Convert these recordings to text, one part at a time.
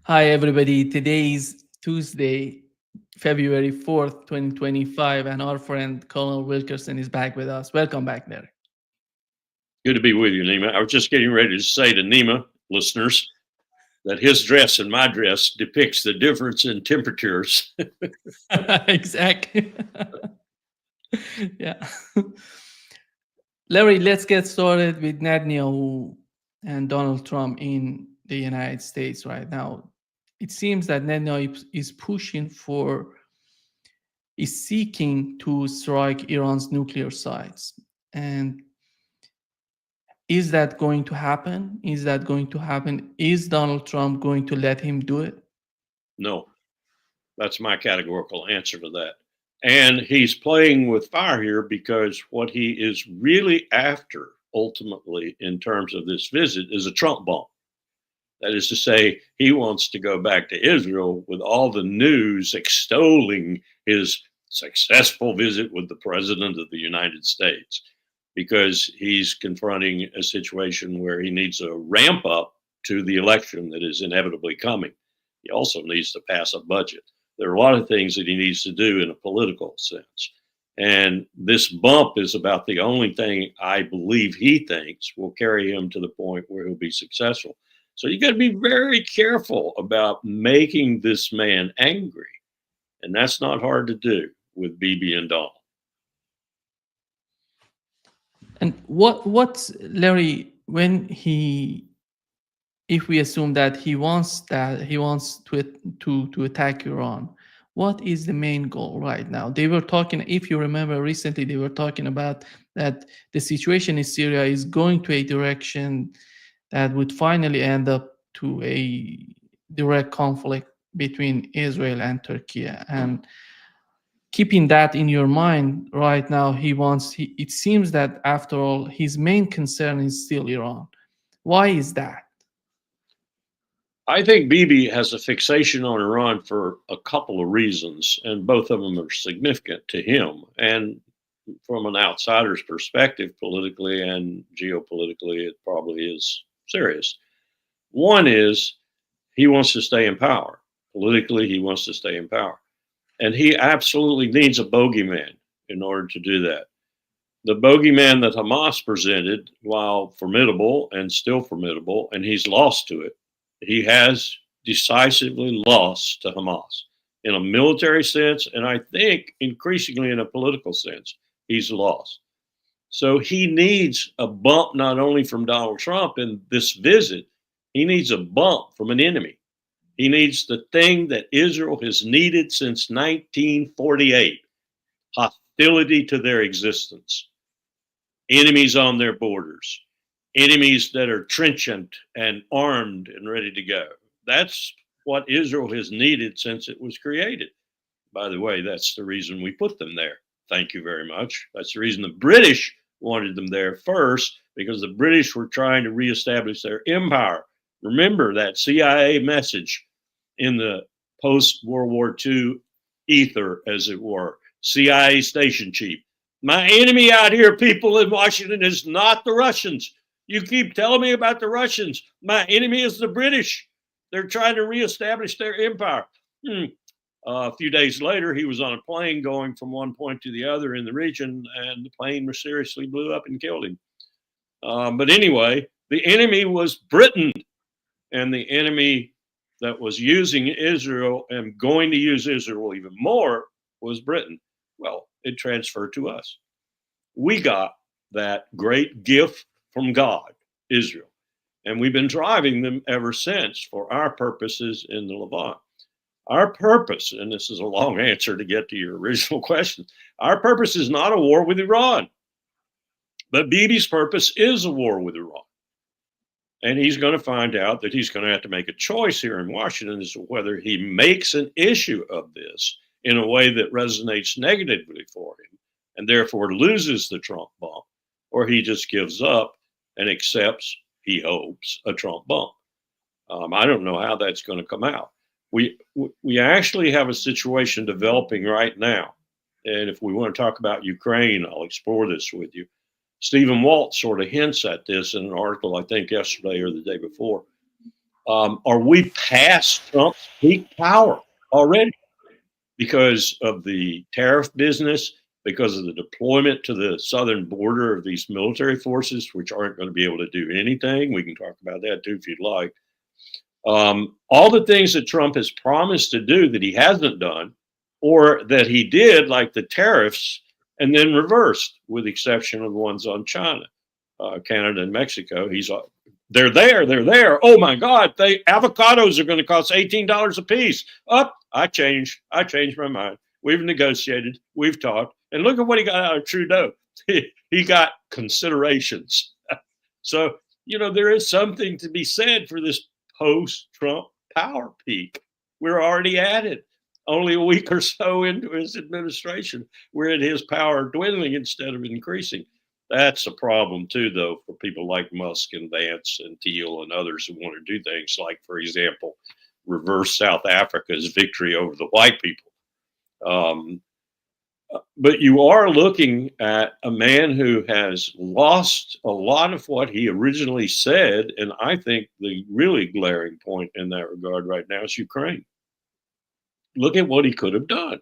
Hi, everybody. Today is Tuesday, February 4th, 2025, and our friend Colonel Wilkerson is back with us. Welcome back, Larry. Good to be with you, Nima. I was just getting ready to say to Nima listeners that his dress and my dress depicts the difference in temperatures. Exactly. Yeah. Larry, let's get started with Netanyahu and Donald Trump in the United States right now. It seems that Netanyahu is pushing for, is seeking to strike Iran's nuclear sites. And is that going to happen? Is that going to happen? Is Donald Trump going to let him do it? No, that's my categorical answer to that. And he's playing with fire here because what he is really after, ultimately, in terms of this visit, is a Trump bump. That is to say, he wants to go back to Israel with all the news extolling his successful visit with the President of the United States, because he's confronting a situation where he needs a ramp up to the election that is inevitably coming. He also needs to pass a budget. There are a lot of things that he needs to do in a political sense. And this bump is about the only thing I believe he thinks will carry him to the point where he'll be successful. So you got to be very careful about making this man angry. And that's not hard to do with Bibi and Donald. And what's Larry, when he, if we assume that he wants to attack Iran, what is the main goal right now? They were talking, if you remember recently, they were talking about that the situation in Syria is going to a direction that would finally end up to a direct conflict between Israel and Turkey. And keeping that in your mind right now, it seems that after all, his main concern is still Iran. Why is that? I think Bibi has a fixation on Iran for a couple of reasons, and both of them are significant to him. And from an outsider's perspective, politically and geopolitically, it probably is serious. One is he wants to stay in power. Politically, he wants to stay in power. And he absolutely needs a bogeyman in order to do that. The bogeyman that Hamas presented, while formidable and still formidable, and he's lost to it, he has decisively lost to Hamas in a military sense, and I think increasingly in a political sense, he's lost. So he needs a bump not only from Donald Trump in this visit, he needs a bump from an enemy. He needs the thing that Israel has needed since 1948: hostility to their existence, enemies on their borders, enemies that are trenchant and armed and ready to go. That's what Israel has needed since it was created. By the way, that's the reason we put them there. Thank you very much. That's the reason the British wanted them there first, because the British were trying to reestablish their empire. Remember that CIA message in the post World War II ether, as it were. CIA station chief: my enemy out here, people in Washington, is not the Russians. You keep telling me about the Russians. My enemy is the British. They're trying to reestablish their empire. A few days later, he was on a plane going from one point to the other in the region, and the plane mysteriously blew up and killed him. But anyway, the enemy was Britain, and the enemy that was using Israel and going to use Israel even more was Britain. Well, it transferred to us. We got that great gift from God, Israel, and we've been driving them ever since for our purposes in the Levant. Our purpose, and this is a long answer to get to your original question, our purpose is not a war with Iran, but Bibi's purpose is a war with Iran. And he's going to find out that he's going to have to make a choice here in Washington as to whether he makes an issue of this in a way that resonates negatively for him and therefore loses the Trump bump, or he just gives up and accepts, he hopes, a Trump bump. I don't know how that's going to come out. We actually have a situation developing right now. And if we want to talk about Ukraine, I'll explore this with you. Stephen Walt sort of hints at this in an article, I think yesterday or the day before. Are we past Trump's peak power already because of the tariff business, because of the deployment to the southern border of these military forces, which aren't going to be able to do anything? We can talk about that too if you'd like. All the things that Trump has promised to do that he hasn't done, or that he did, like the tariffs, and then reversed, with the exception of the ones on China, Canada, and Mexico. They're there. Oh my God, avocados are going to cost $18 a piece. Up, I changed my mind. We've negotiated, we've talked, and look at what he got out of Trudeau. He got considerations. So, there is something to be said for this post-Trump power peak. We're already at it. Only a week or so into his administration, we're at his power dwindling instead of increasing. That's a problem too, though, for people like Musk and Vance and Thiel and others who want to do things like, for example, reverse South Africa's victory over the white people. But you are looking at a man who has lost a lot of what he originally said. And I think the really glaring point in that regard right now is Ukraine. Look at what he could have done.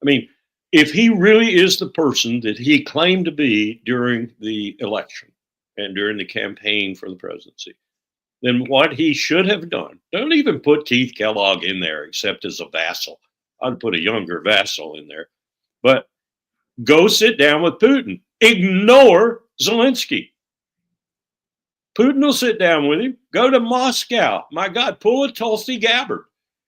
I mean, if he really is the person that he claimed to be during the election and during the campaign for the presidency, then what he should have done, don't even put Keith Kellogg in there except as a vassal. I'd put a younger vassal in there. But go sit down with Putin. Ignore Zelensky. Putin will sit down with him. Go to Moscow. My God, pull a Tulsi Gabbard.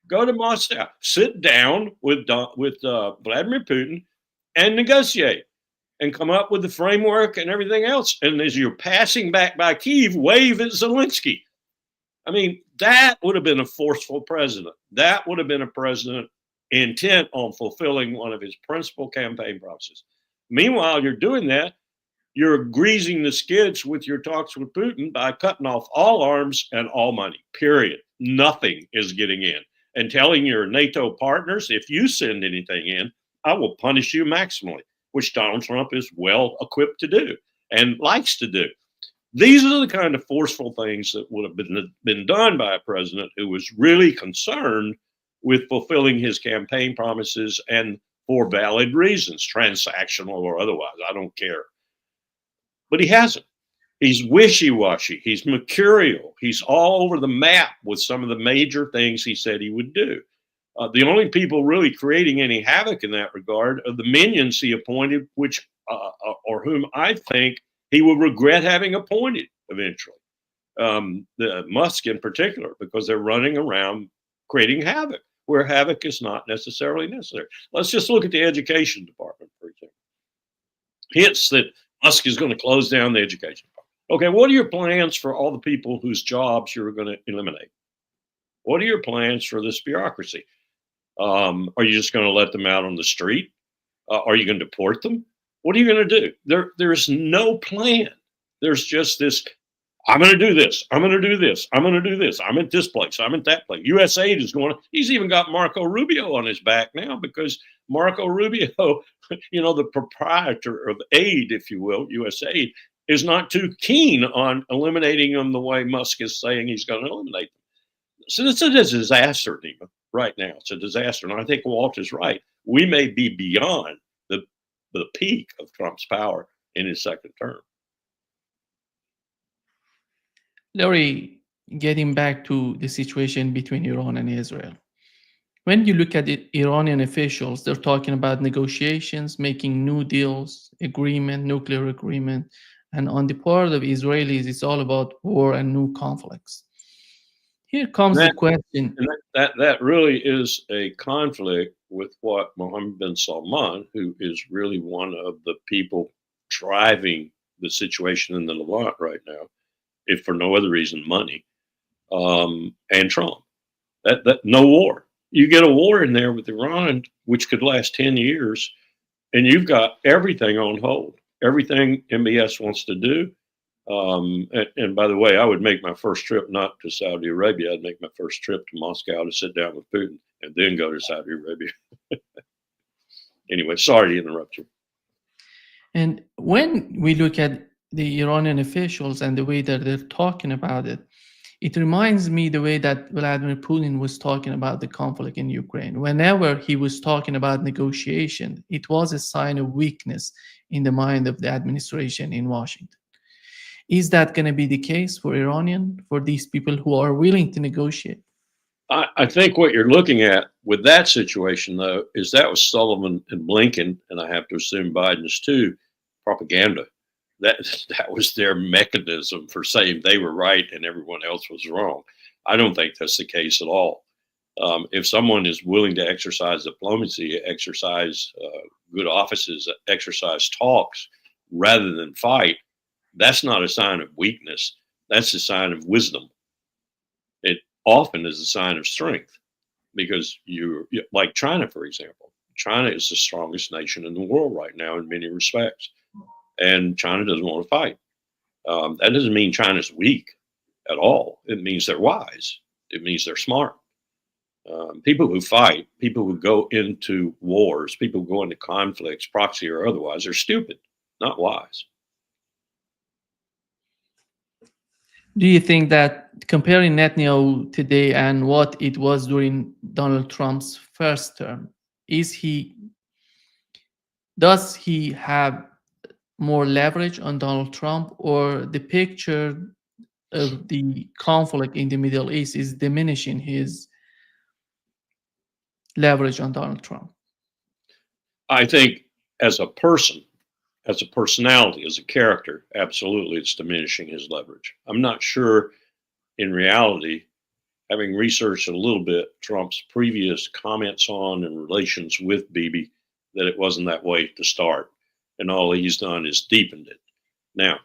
Go to Moscow. Sit down with Vladimir Putin and negotiate and come up with the framework and everything else. And as you're passing back by Kyiv, wave at Zelensky. I mean, that would have been a forceful president. That would have been a president intent on fulfilling one of his principal campaign promises. Meanwhile, you're doing that. You're greasing the skids with your talks with Putin by cutting off all arms and all money, period. Nothing is getting in. And telling your NATO partners, if you send anything in, I will punish you maximally, which Donald Trump is well equipped to do and likes to do. These are the kind of forceful things that would have been done by a president who was really concerned with fulfilling his campaign promises, and for valid reasons, transactional or otherwise. I don't care. But he hasn't. He's wishy-washy. He's mercurial. He's all over the map with some of the major things he said he would do. The only people really creating any havoc in that regard are the minions he appointed, which or whom I think he will regret having appointed eventually. The Musk in particular, because they're running around creating havoc where havoc is not necessarily necessary. Let's just look at the education department, for example. Hints that Musk is going to close down the education department. Okay, what are your plans for all the people whose jobs you're going to eliminate? What are your plans for this bureaucracy? Are you just going to let them out on the street? Are you going to deport them? What are you going to do? There's no plan. There's just this, I'm going to do this. I'm going to do this. I'm going to do this. I'm at this place. I'm at that place. USAID is going, he's even got Marco Rubio on his back now, because Marco Rubio, the proprietor of aid, if you will, USAID, is not too keen on eliminating them the way Musk is saying he's going to eliminate them. So it's a disaster, Nima, right now. It's a disaster. And I think Walt is right. We may be beyond the peak of Trump's power in his second term. Larry, getting back to the situation between Iran and Israel. When you look at the Iranian officials, they're talking about negotiations, making new deals, agreement, nuclear agreement. And on the part of Israelis, it's all about war and new conflicts. Here comes the question. That really is a conflict with what Mohammed bin Salman, who is really one of the people driving the situation in the Levant right now, if for no other reason, money, and Trump. That no war. You get a war in there with Iran, which could last 10 years, and you've got everything on hold. Everything MBS wants to do. And by the way, I would make my first trip not to Saudi Arabia. I'd make my first trip to Moscow to sit down with Putin and then go to Saudi Arabia. Anyway, sorry to interrupt you. And when we look at the Iranian officials and the way that they're talking about it, It reminds me the way that Vladimir Putin was talking about the conflict in Ukraine. Whenever he was talking about negotiation, it was a sign of weakness in the mind of the administration in Washington. Is that going to be the case for Iranian, for these people who are willing to negotiate? I think what you're looking at with that situation, though, is that was Sullivan and Blinken, and I have to assume Biden's too, propaganda. That that was their mechanism for saying they were right and everyone else was wrong. I don't think that's the case at all. If someone is willing to exercise diplomacy, exercise good offices, exercise talks rather than fight, that's not a sign of weakness. That's a sign of wisdom. It often is a sign of strength because like China, for example. China is the strongest nation in the world right now in many respects, and China doesn't want to fight. That doesn't mean China's weak at all. It means they're wise. It means they're smart. People who fight, people who go into wars, people who go into conflicts, proxy or otherwise, are stupid, not wise. Do you think that comparing Netanyahu today and what it was during Donald Trump's first term, does he have more leverage on Donald Trump, or the picture of the conflict in the Middle East is diminishing his leverage on Donald Trump? I think as a person, as a personality, as a character, absolutely it's diminishing his leverage. I'm not sure in reality, having researched a little bit Trump's previous comments on and relations with Bibi, that it wasn't that way to start. And all he's done is deepened it. Now,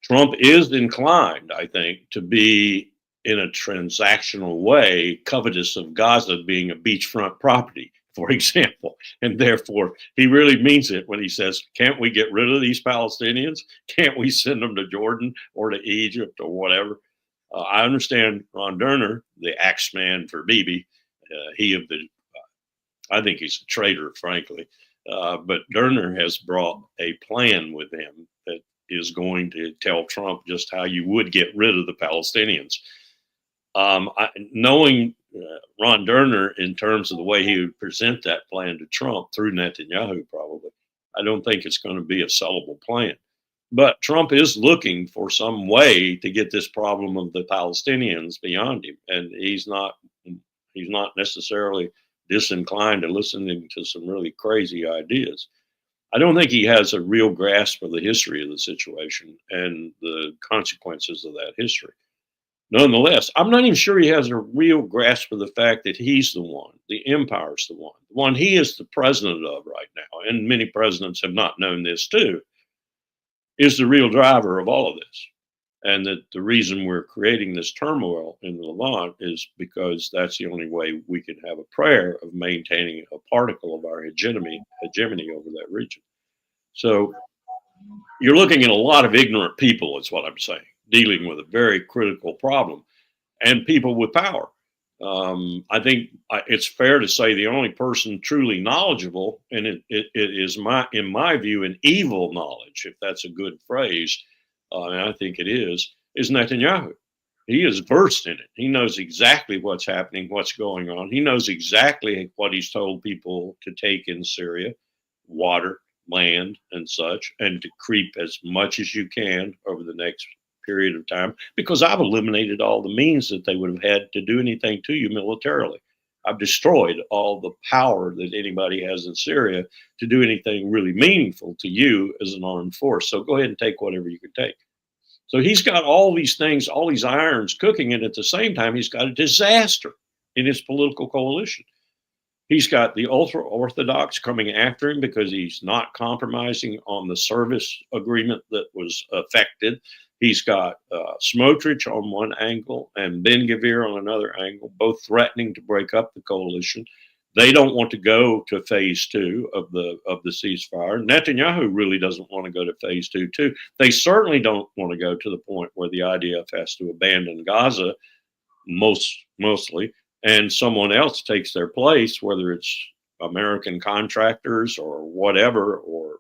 Trump is inclined, I think, to be in a transactional way covetous of Gaza being a beachfront property, for example. And therefore, he really means it when he says, can't we get rid of these Palestinians? Can't we send them to Jordan or to Egypt or whatever? I understand Ron Derner, the axe man for Bibi. I think he's a traitor, frankly. But Derner has brought a plan with him that is going to tell Trump just how you would get rid of the Palestinians. Knowing Ron Derner in terms of the way he would present that plan to Trump through Netanyahu, probably, I don't think it's going to be a sellable plan. But Trump is looking for some way to get this problem of the Palestinians beyond him, and he's not necessarily disinclined to listening to some really crazy ideas. I don't think he has a real grasp of the history of the situation and the consequences of that history. Nonetheless, I'm not even sure he has a real grasp of the fact that he's the one, the empire's the one he is the president of right now, and many presidents have not known this too, is the real driver of all of this. And that the reason we're creating this turmoil in the Levant is because that's the only way we can have a prayer of maintaining a particle of our hegemony over that region. So you're looking at a lot of ignorant people, is what I'm saying, dealing with a very critical problem, and people with power. I think it's fair to say the only person truly knowledgeable, and it is in my view, an evil knowledge, if that's a good phrase, and I think it is Netanyahu. He is versed in it. He knows exactly what's happening, what's going on. He knows exactly what he's told people to take in Syria, water, land, and such, and to creep as much as you can over the next period of time, because I've eliminated all the means that they would have had to do anything to you militarily. I've destroyed all the power that anybody has in Syria to do anything really meaningful to you as an armed force. So go ahead and take whatever you can take. So he's got all these things, all these irons cooking, and at the same time, he's got a disaster in his political coalition. He's got the ultra-Orthodox coming after him because he's not compromising on the service agreement that was affected. He's got Smotrich on one angle and Ben-Gvir on another angle, both threatening to break up the coalition. They don't want to go to phase 2 of the ceasefire. Netanyahu really doesn't want to go to phase 2 too. They certainly don't want to go to the point where the IDF has to abandon Gaza, mostly, and someone else takes their place, whether it's American contractors or whatever, or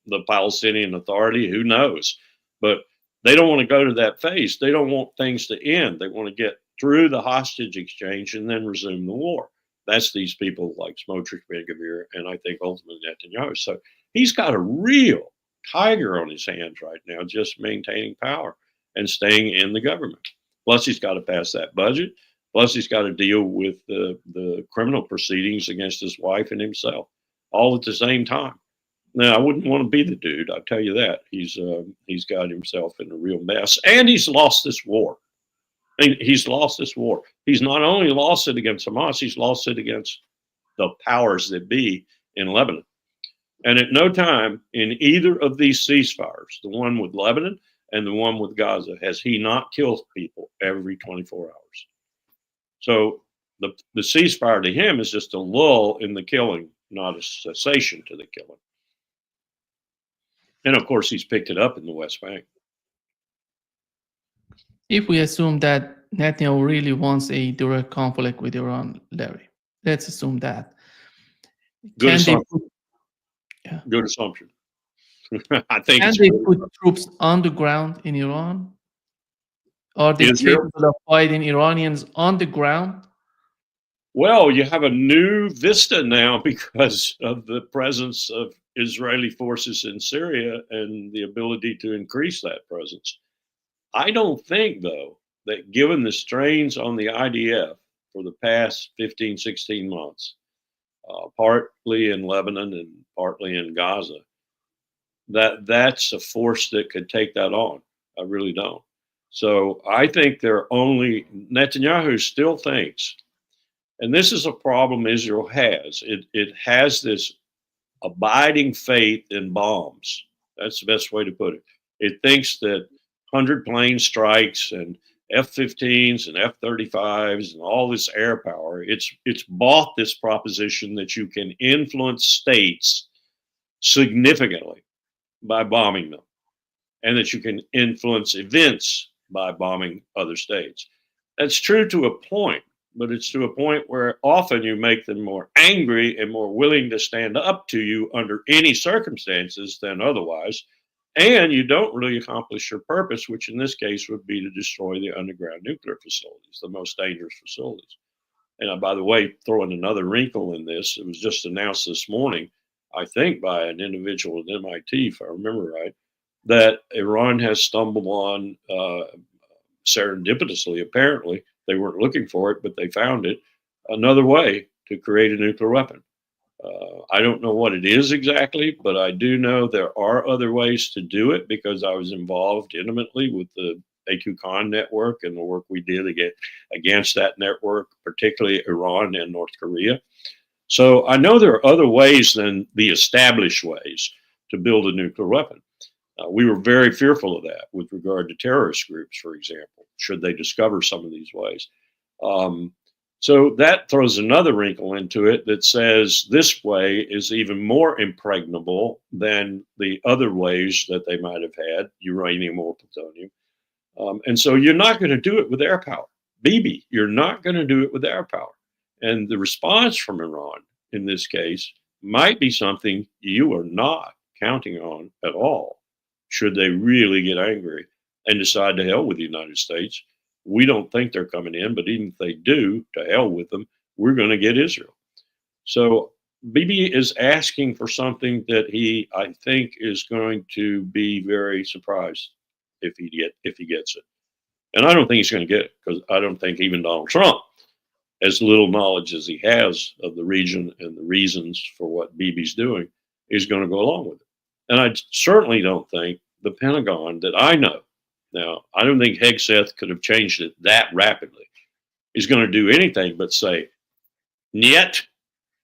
the Palestinian Authority, who knows. But They don't want to go to that phase. They don't want things to end. They want to get through the hostage exchange and then resume the war. That's these people like Smotrich, Ben-Gvir, and I think ultimately Netanyahu. So he's got a real tiger on his hands right now, just maintaining power and staying in the government. Plus, he's got to pass that budget. Plus, he's got to deal with the criminal proceedings against his wife and himself, all at the same time. Now, I wouldn't want to be the dude. I'll tell you that. He's got himself in a real mess, and he's lost this war. He's lost this war. He's not only lost it against Hamas, he's lost it against the powers that be in Lebanon. And at no time in either of these ceasefires, the one with Lebanon and the one with Gaza, has he not killed people every 24 hours. So the ceasefire to him is just a lull in the killing, not a cessation to the killing. And of course, he's picked it up in the West Bank. If we assume that Netanyahu really wants a direct conflict with Iran, Larry, let's assume that. Good assumption. Good assumption. I think. Can they put troops on the ground in Iran? Are they capable of fighting Iranians on the ground? Well, you have a new vista now because of the presence of Israeli forces in Syria and the ability to increase that presence. I don't think, though, that given the strains on the IDF for the past 15, 16 months, partly in Lebanon and partly in Gaza, that's a force that could take that on. I really don't. So I think Netanyahu still thinks, and this is a problem Israel has. It has this abiding faith in bombs. That's the best way to put it. It thinks that 100 plane strikes and F-15s and F-35s and all this air power, it's bought this proposition that you can influence states significantly by bombing them, and that you can influence events by bombing other states. That's true to a point, but it's to a point where often you make them more angry and more willing to stand up to you under any circumstances than otherwise. And you don't really accomplish your purpose, which in this case would be to destroy the underground nuclear facilities, the most dangerous facilities. And by the way, throwing another wrinkle in this, it was just announced this morning, I think by an individual at MIT, if I remember right, that Iran has stumbled on, serendipitously, apparently, they weren't looking for it, but they found it, another way to create a nuclear weapon. I don't know what it is exactly, but I do know there are other ways to do it because I was involved intimately with the A2Con network and the work we did against that network, particularly Iran and North Korea. So I know there are other ways than the established ways to build a nuclear weapon. We were very fearful of that with regard to terrorist groups, for example, should they discover some of these ways. So that throws another wrinkle into it that says this way is even more impregnable than the other ways that they might have had, uranium or plutonium. And so you're not going to do it with air power. Bibi, you're not going to do it with air power. And the response from Iran in this case might be something you are not counting on at all, should they really get angry and decide to hell with the United States. We don't think they're coming in, but even if they do, to hell with them, we're going to get Israel. So Bibi is asking for something that I think, is going to be very surprised if he gets it. And I don't think he's going to get it, because I don't think even Donald Trump, as little knowledge as he has of the region and the reasons for what Bibi's doing, is going to go along with it. And I certainly don't think the Pentagon that I know, now, I don't think Hegseth could have changed it that rapidly, is going to do anything but say, "Niet,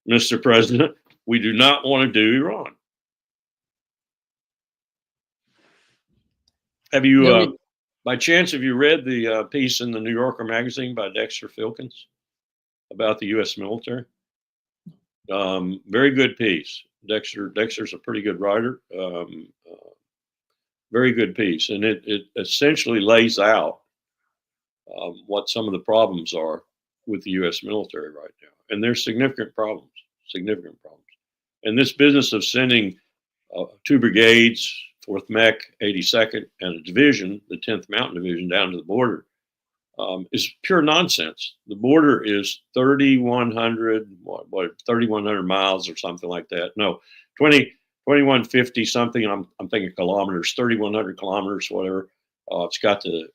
Mr. President, we do not want to do Iran." Have you, by chance, have you read the piece in the New Yorker magazine by Dexter Filkins about the U.S. military? Very good piece. Dexter's a pretty good writer. Very good piece, and it essentially lays out what some of the problems are with the U.S. military right now, and there's significant problems. And this business of sending 2 brigades, 4th Mech, 82nd, and a division, the 10th Mountain Division, down to the border, is pure nonsense. The border is 3,100 miles or something like that. No, 2,150 something. I'm thinking kilometers, 3,100 kilometers, whatever. It's got the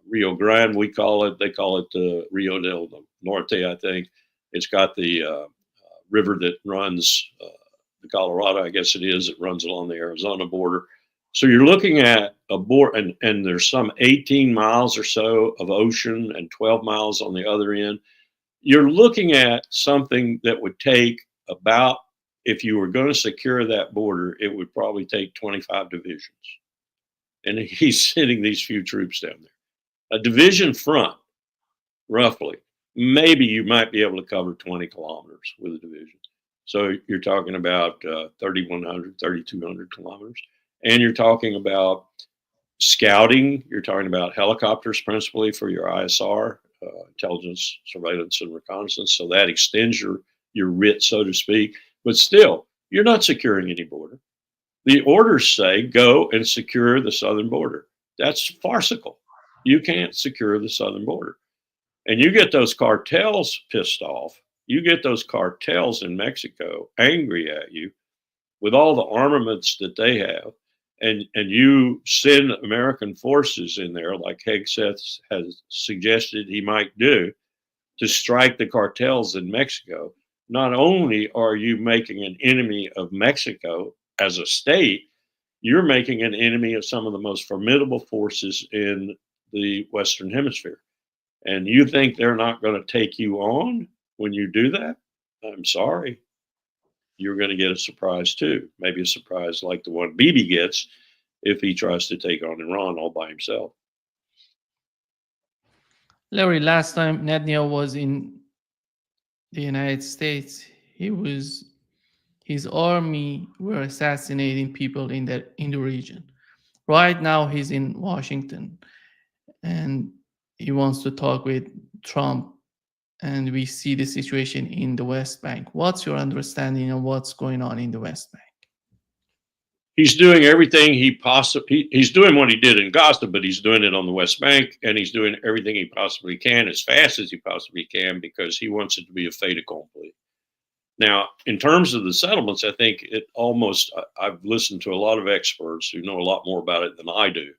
Rio Grande, we call it. They call it the Rio del Norte, I think. It's got the river that runs the Colorado, I guess it is. It runs along the Arizona border. So you're looking at a border, and there's some 18 miles or so of ocean and 12 miles on the other end. You're looking at something that would take about, if you were going to secure that border, it would probably take 25 divisions. And he's sending these few troops down there. A division front, roughly, maybe you might be able to cover 20 kilometers with a division. So you're talking about 3,100, 3,200 kilometers. And you're talking about scouting. You're talking about helicopters principally for your ISR, intelligence, surveillance, and reconnaissance. So that extends your writ, so to speak. But still, you're not securing any border. The orders say go and secure the southern border. That's farcical. You can't secure the southern border. And you get those cartels pissed off. You get those cartels in Mexico angry at you with all the armaments that they have. And you send American forces in there, like Hegseth has suggested he might do, to strike the cartels in Mexico. Not only are you making an enemy of Mexico as a state, you're making an enemy of some of the most formidable forces in the Western Hemisphere. And you think they're not going to take you on when you do that? I'm sorry. You're going to get a surprise too. Maybe a surprise like the one Bibi gets if he tries to take on Iran all by himself. Larry, last time Netanyahu was in the United States, his army were assassinating people in the region. Right now, he's in Washington, and he wants to talk with Trump, and we see the situation in the West Bank. What's your understanding of what's going on in the West Bank? He's doing everything he's doing what he did in Gaza, but he's doing it on the West Bank, and he's doing everything he possibly can as fast as he possibly can because he wants it to be a fait accompli. Now, in terms of the settlements, I think I've listened to a lot of experts who know a lot more about it than I do.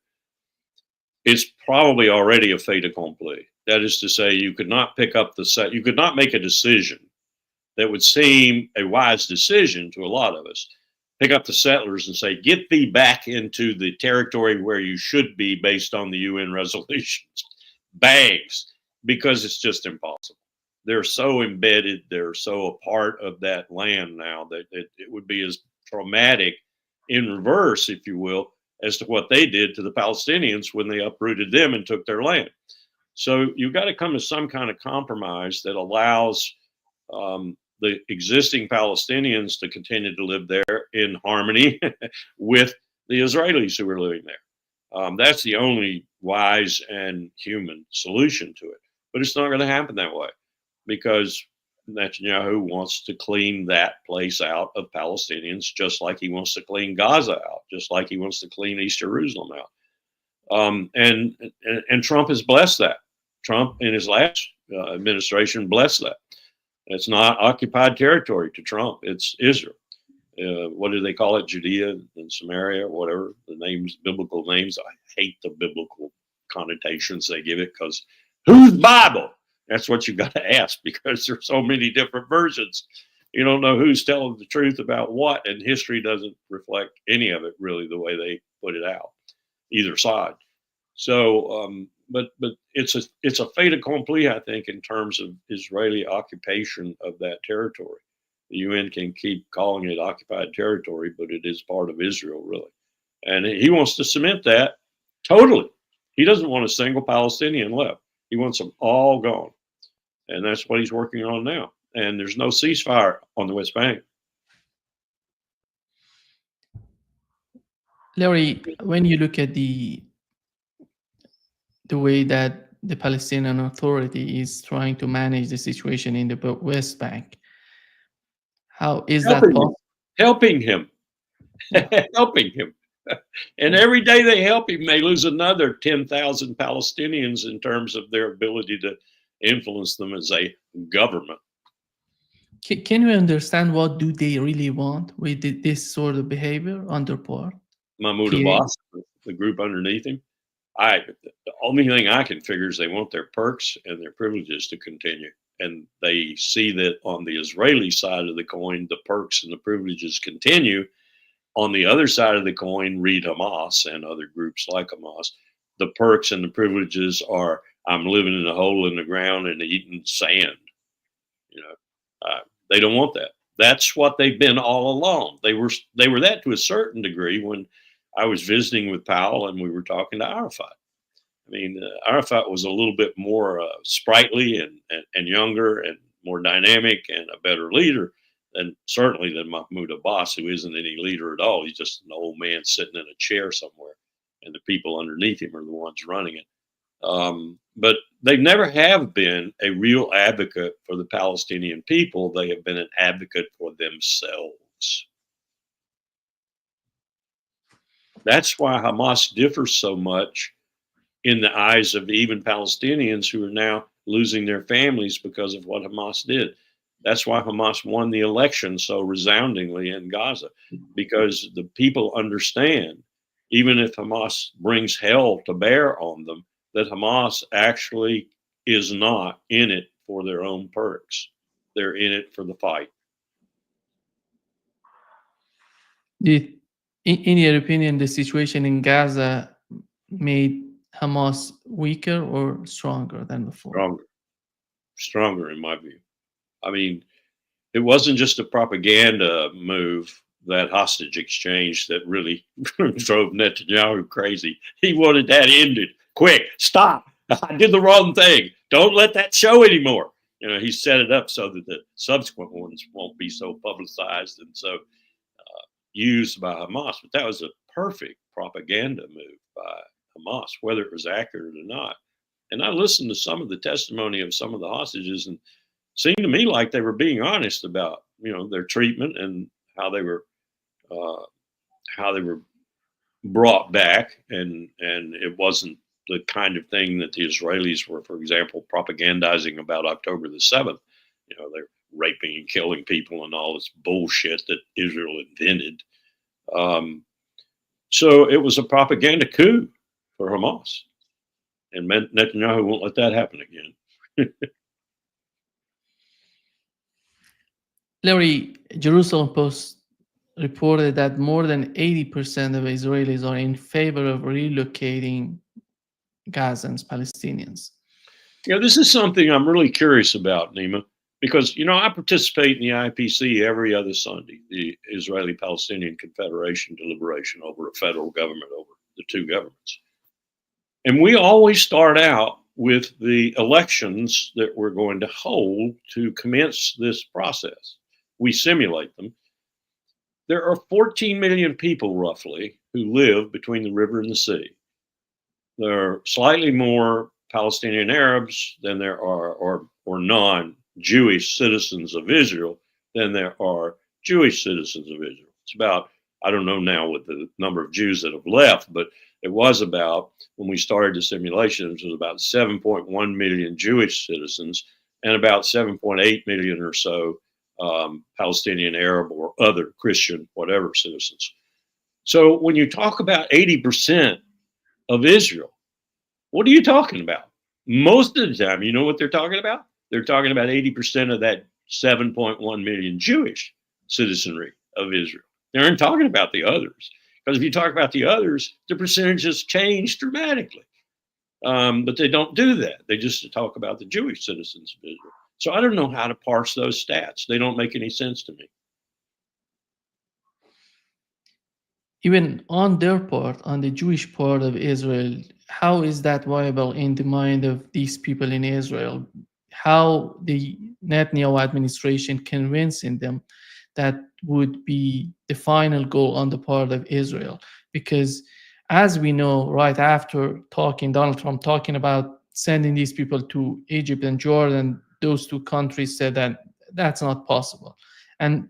It's probably already a fait accompli. That is to say, you could not you could not make a decision that would seem a wise decision to a lot of us. Pick up the settlers and say, get thee back into the territory where you should be based on the UN resolutions. Bangs, because it's just impossible. They're so embedded, they're so a part of that land now that it would be as traumatic in reverse, if you will, as to what they did to the Palestinians when they uprooted them and took their land. So you've got to come to some kind of compromise that allows the existing Palestinians to continue to live there in harmony with the Israelis who are living there. That's the only wise and human solution to it. But it's not going to happen that way because Netanyahu wants to clean that place out of Palestinians, just like he wants to clean Gaza out, just like he wants to clean East Jerusalem out. And Trump has blessed that. Trump in his last administration blessed that. It's not occupied territory to Trump. It's Israel. What do they call it? Judea and Samaria, whatever the names, biblical names. I hate the biblical connotations they give it because whose Bible? That's what you got to ask because there's so many different versions. You don't know who's telling the truth about what, and history doesn't reflect any of it really the way they put it out, either side. So, but it's a fait accompli, I think, in terms of Israeli occupation of that territory. The UN can keep calling it occupied territory, but it is part of Israel, really. And he wants to cement that totally. He doesn't want a single Palestinian left. He wants them all gone. And that's what he's working on now. And there's no ceasefire on the West Bank. Larry, when you look at the way that the Palestinian Authority is trying to manage the situation in the West Bank, how is that possible? Helping him. Yeah. helping him. And every day they help him, they lose another 10,000 Palestinians in terms of their ability to influence them as a government. Can we understand what do they really want with this sort of behavior on their part? Mahmoud PA? Abbas, the group underneath him, the only thing I can figure is they want their perks and their privileges to continue. And they see that on the Israeli side of the coin, the perks and the privileges continue. On the other side of the coin, read Hamas and other groups like Hamas, the perks and the privileges are I'm living in a hole in the ground and eating sand. You know, they don't want that. That's what they've been all along. They were that to a certain degree when I was visiting with Powell and we were talking to Arafat. I mean, Arafat was a little bit more sprightly and younger and more dynamic and a better leader than certainly than Mahmoud Abbas, who isn't any leader at all. He's just an old man sitting in a chair somewhere, and the people underneath him are the ones running it. But they never have been a real advocate for the Palestinian people. They have been an advocate for themselves. That's why Hamas differs so much in the eyes of even Palestinians who are now losing their families because of what Hamas did. That's why Hamas won the election so resoundingly in Gaza, because the people understand, even if Hamas brings hell to bear on them, that Hamas actually is not in it for their own perks. They're in it for the fight. In your opinion, the situation in Gaza made Hamas weaker or stronger than before? Stronger in my view. I mean, it wasn't just a propaganda move, that hostage exchange, that really drove Netanyahu crazy. He wanted that ended quick. Stop. I did the wrong thing. Don't let that show anymore. You know, he set it up so that the subsequent ones won't be so publicized and so used by Hamas. But that was a perfect propaganda move by Hamas, whether it was accurate or not. And I listened to some of the testimony of some of the hostages, and seemed to me like they were being honest about, you know, their treatment and how they were brought back, and it wasn't the kind of thing that the Israelis were, for example, propagandizing about October the 7th. You know, they're raping and killing people and all this bullshit that Israel invented. So it was a propaganda coup for Hamas, and Netanyahu won't let that happen again. Larry, Jerusalem Post reported that more than 80% of Israelis are in favor of relocating Gazans, Palestinians. You know, this is something I'm really curious about, Nima, because, you know, I participate in the IPC every other Sunday, the Israeli-Palestinian Confederation deliberation over a federal government, over the two governments. And we always start out with the elections that we're going to hold to commence this process. We simulate them. There are 14 million people, roughly, who live between the river and the sea. There are slightly more Palestinian Arabs than there are, or non-Jewish citizens of Israel than there are Jewish citizens of Israel. It's about, I don't know now what the number of Jews that have left, but it was about, when we started the simulations, it was about 7.1 million Jewish citizens and about 7.8 million or so Palestinian Arab or other Christian, whatever citizens. So when you talk about 80% of Israel, what are you talking about? Most of the time, you know what they're talking about? They're talking about 80% of that 7.1 million Jewish citizenry of Israel. They aren't talking about the others. Because if you talk about the others, the percentages change dramatically. But they don't do that. They just talk about the Jewish citizens of Israel. So I don't know how to parse those stats. They don't make any sense to me. Even on their part, on the Jewish part of Israel, how is that viable in the mind of these people in Israel? How the Netanyahu administration convincing them that would be the final goal on the part of Israel? Because as we know, right after Donald Trump talking about sending these people to Egypt and Jordan, those two countries said that that's not possible. And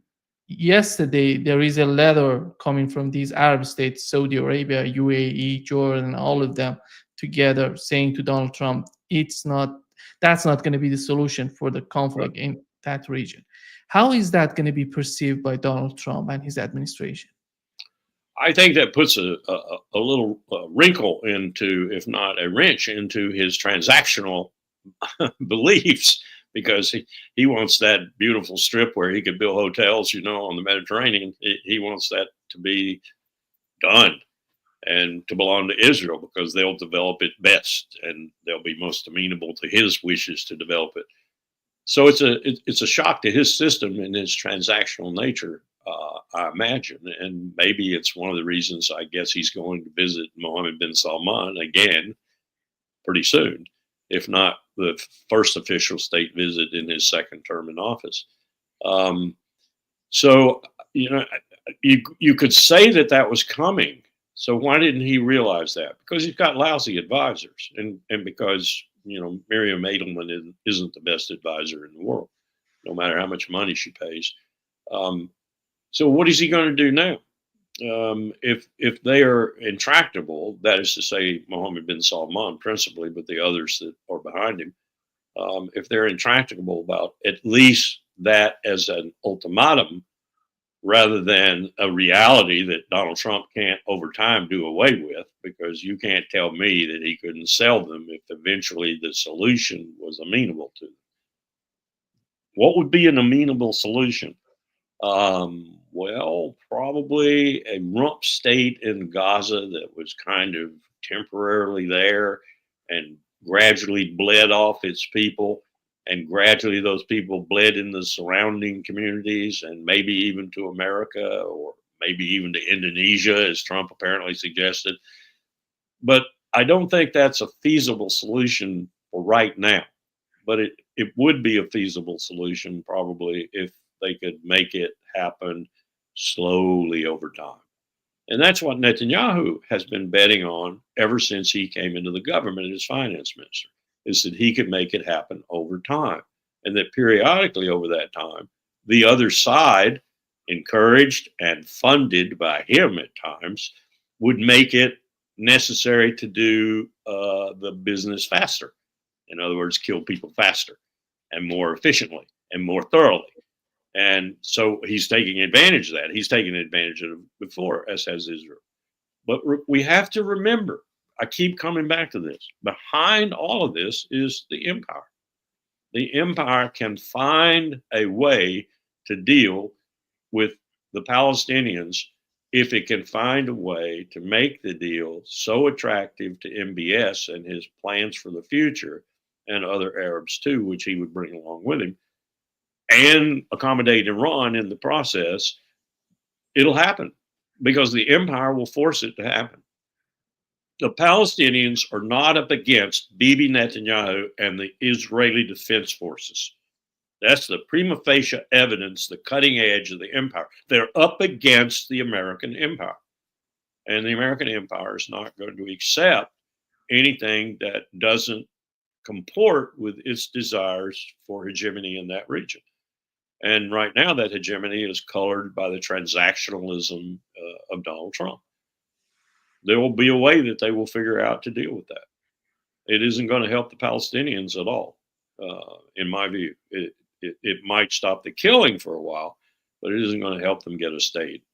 yesterday there is a letter coming from these Arab states, Saudi Arabia, UAE, Jordan, all of them together, saying to Donald Trump, that's not going to be the solution for the conflict in that region. How is that going to be perceived by Donald Trump and his administration? I think that puts a little wrinkle into, if not a wrench, into his transactional beliefs, because he wants that beautiful strip where he could build hotels, on the Mediterranean. He wants that to be done and to belong to Israel, because they'll develop it best and they'll be most amenable to his wishes to develop it. So it's a shock to his system and his transactional nature, I imagine, and maybe it's one of the reasons I guess he's going to visit Mohammed bin Salman again pretty soon, if not the first official state visit in his second term in office. So you could say that was coming. So why didn't he realize that? Because he's got lousy advisors, and because Miriam Edelman isn't the best advisor in the world, no matter how much money she pays. So what is he going to do now? If they are intractable, that is to say, Mohammed bin Salman principally, but the others that are behind him, if they're intractable about at least that as an ultimatum, rather than a reality that Donald Trump can't over time do away with, because you can't tell me that he couldn't sell them if eventually the solution was amenable to them. What would be an amenable solution? Well, probably a rump state in Gaza that was kind of temporarily there and gradually bled off its people, and gradually those people bled in the surrounding communities and maybe even to America, or maybe even to Indonesia, as Trump apparently suggested. But I don't think that's a feasible solution for right now. But it would be a feasible solution probably if they could make it happen slowly over time. And that's what Netanyahu has been betting on ever since he came into the government as finance minister, is that he could make it happen over time. And that periodically over that time, the other side, encouraged and funded by him at times, would make it necessary to do the business faster. In other words, kill people faster and more efficiently and more thoroughly. And so he's taking advantage of that. He's taken advantage of it before, as has Israel. But we have to remember, I keep coming back to this, behind all of this is the empire. The empire can find a way to deal with the Palestinians if it can find a way to make the deal so attractive to MBS and his plans for the future, and other Arabs too, which he would bring along with him, and accommodate Iran in the process. It'll happen because the empire will force it to happen. The Palestinians are not up against Bibi Netanyahu and the Israeli Defense Forces. That's the prima facie evidence, the cutting edge of the empire. They're up against the American empire. And the American empire is not going to accept anything that doesn't comport with its desires for hegemony in that region. And right now, that hegemony is colored by the transactionalism of Donald Trump. There will be a way that they will figure out to deal with that. It isn't going to help the Palestinians at all, in my view. It might stop the killing for a while, but it isn't going to help them get a state.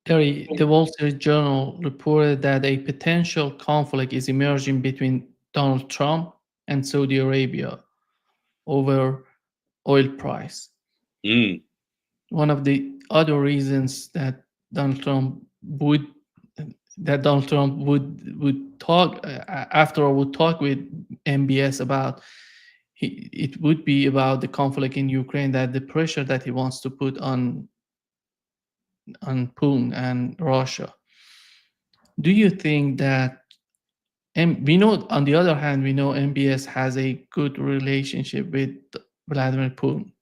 Terry, the Wall Street Journal reported that a potential conflict is emerging between Donald Trump and Saudi Arabia over oil price. One of the other reasons that Donald Trump would talk would talk with MBS about, it would be about the conflict in Ukraine, that the pressure that he wants to put on Putin and Russia. Do you think that, and we know, on the other hand, we know MBS has a good relationship with Vladimir Putin.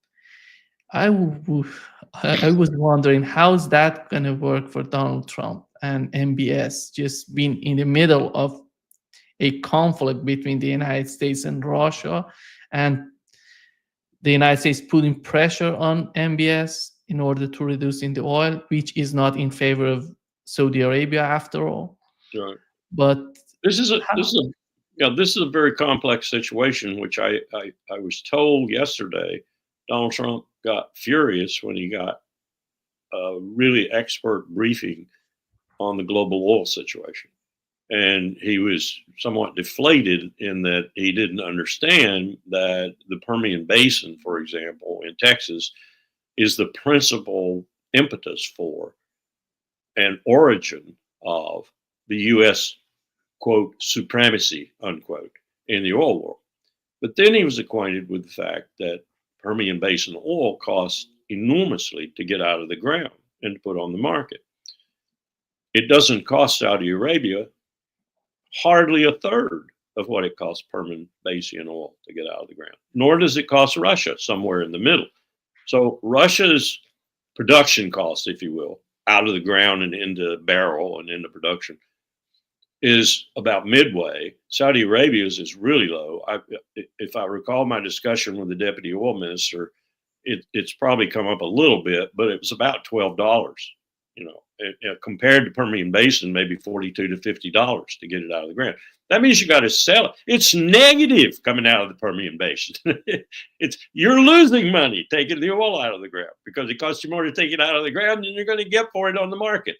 I was wondering, how's that going to work for Donald Trump and MBS, just being in the middle of a conflict between the United States and Russia, and the United States putting pressure on MBS in order to reduce in the oil, which is not in favor of Saudi Arabia after all. Right. But This is a very complex situation, which I was told yesterday. Donald Trump got furious when he got a really expert briefing on the global oil situation. And he was somewhat deflated in that he didn't understand that the Permian Basin, for example, in Texas, is the principal impetus for and origin of the U.S., quote, supremacy, unquote, in the oil world. But then he was acquainted with the fact that Permian Basin oil costs enormously to get out of the ground and to put on the market. It doesn't cost Saudi Arabia hardly a third of what it costs Permian Basin oil to get out of the ground, nor does it cost Russia, somewhere in the middle. So Russia's production cost, if you will, out of the ground and into barrel and into production is about midway. Saudi Arabia's is really low. If I recall my discussion with the deputy oil minister, it's probably come up a little bit, but it was about $12. Compared to Permian Basin, maybe $42 to $50 to get it out of the ground. That means you got to sell it. It's negative coming out of the Permian Basin. You're losing money taking the oil out of the ground because it costs you more to take it out of the ground than you're going to get for it on the market.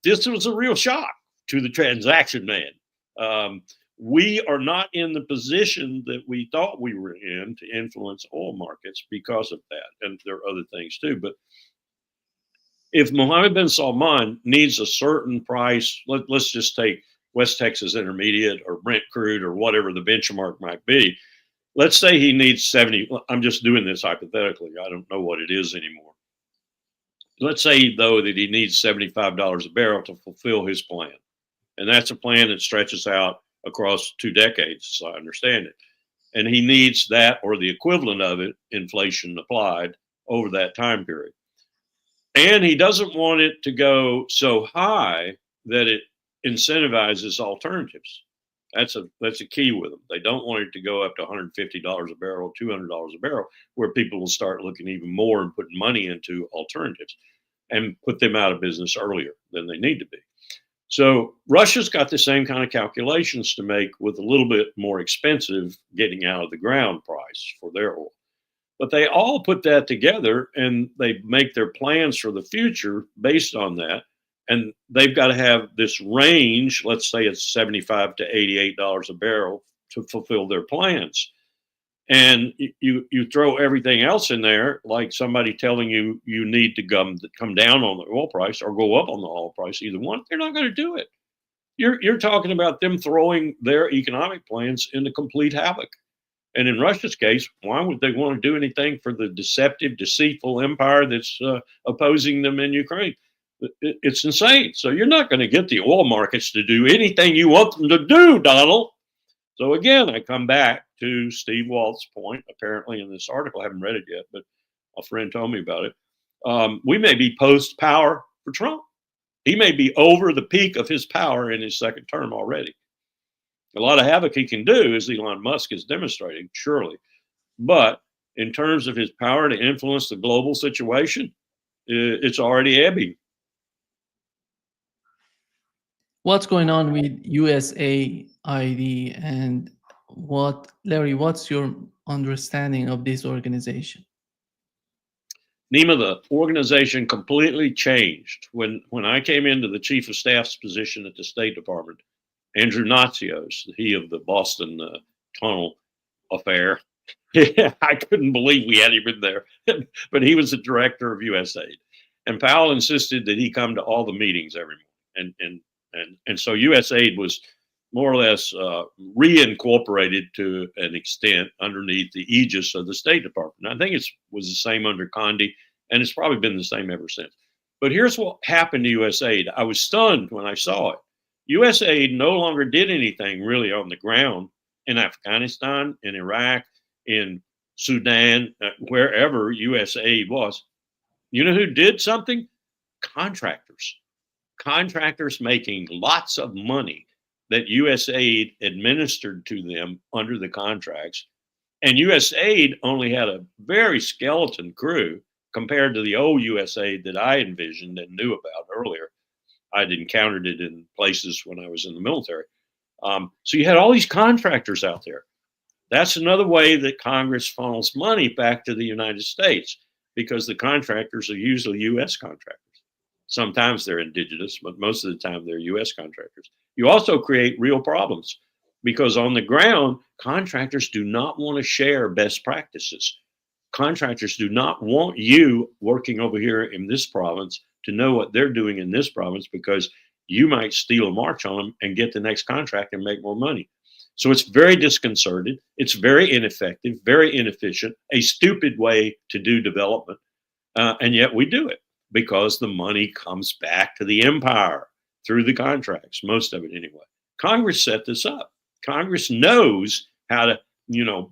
This was a real shock to the transaction man. We are not in the position that we thought we were in to influence oil markets because of that. And there are other things too. But if Mohammed bin Salman needs a certain price, let's just take West Texas Intermediate or Brent crude or whatever the benchmark might be. Let's say he needs 70. I'm just doing this hypothetically. I don't know what it is anymore. Let's say, though, that he needs $75 a barrel to fulfill his plan. And that's a plan that stretches out across 2 decades, as I understand it. And he needs that or the equivalent of it, inflation applied, over that time period. And he doesn't want it to go so high that it incentivizes alternatives. That's a key with them. They don't want it to go up to $150 a barrel, $200 a barrel, where people will start looking even more and putting money into alternatives and put them out of business earlier than they need to be. So Russia's got the same kind of calculations to make with a little bit more expensive getting out of the ground price for their oil. But they all put that together and they make their plans for the future based on that. And they've got to have this range, let's say it's $75 to $88 a barrel to fulfill their plans. And you throw everything else in there, like somebody telling you you need to come down on the oil price or go up on the oil price, either one, they're not going to do it. You're talking about them throwing their economic plans into complete havoc. And in Russia's case, why would they want to do anything for the deceptive, deceitful empire that's opposing them in Ukraine? It's insane. So you're not going to get the oil markets to do anything you want them to do, Donald. So again, I come back to Steve Walt's point, apparently in this article. I haven't read it yet, but a friend told me about it. We may be post-power for Trump. He may be over the peak of his power in his second term already. A lot of havoc he can do, as Elon Musk is demonstrating, surely. But in terms of his power to influence the global situation, it's already ebbing. What's going on with USAID and Larry, what's your understanding of this organization? Nima, the organization completely changed. When I came into the chief of staff's position at the State Department, Andrew Natsios, he of the Boston tunnel affair, I couldn't believe we had him in there, but he was the director of USAID. And Powell insisted that he come to all the meetings every morning. And so USAID was more or less reincorporated to an extent underneath the aegis of the State Department. I think it was the same under Condi, and it's probably been the same ever since. But here's what happened to USAID. I was stunned when I saw it. USAID no longer did anything really on the ground in Afghanistan, in Iraq, in Sudan, wherever USAID was. You know who did something? Contractors. Contractors making lots of money that USAID administered to them under the contracts And USAID only had a very skeleton crew compared to the old USAID that I envisioned and knew about earlier. I'd encountered it in places when I was in the military. So you had all these contractors out there. That's another way that Congress funnels money back to the United States, because the contractors are usually U.S. contractors. Sometimes they're indigenous, but most of the time they're U.S. contractors. You also create real problems, because on the ground, contractors do not want to share best practices. Contractors do not want you working over here in this province to know what they're doing in this province, because you might steal a march on them and get the next contract and make more money. So it's very disconcerted. It's very ineffective, very inefficient, a stupid way to do development. And yet we do it because the money comes back to the empire through the contracts, most of it anyway. Congress set this up. Congress knows how to,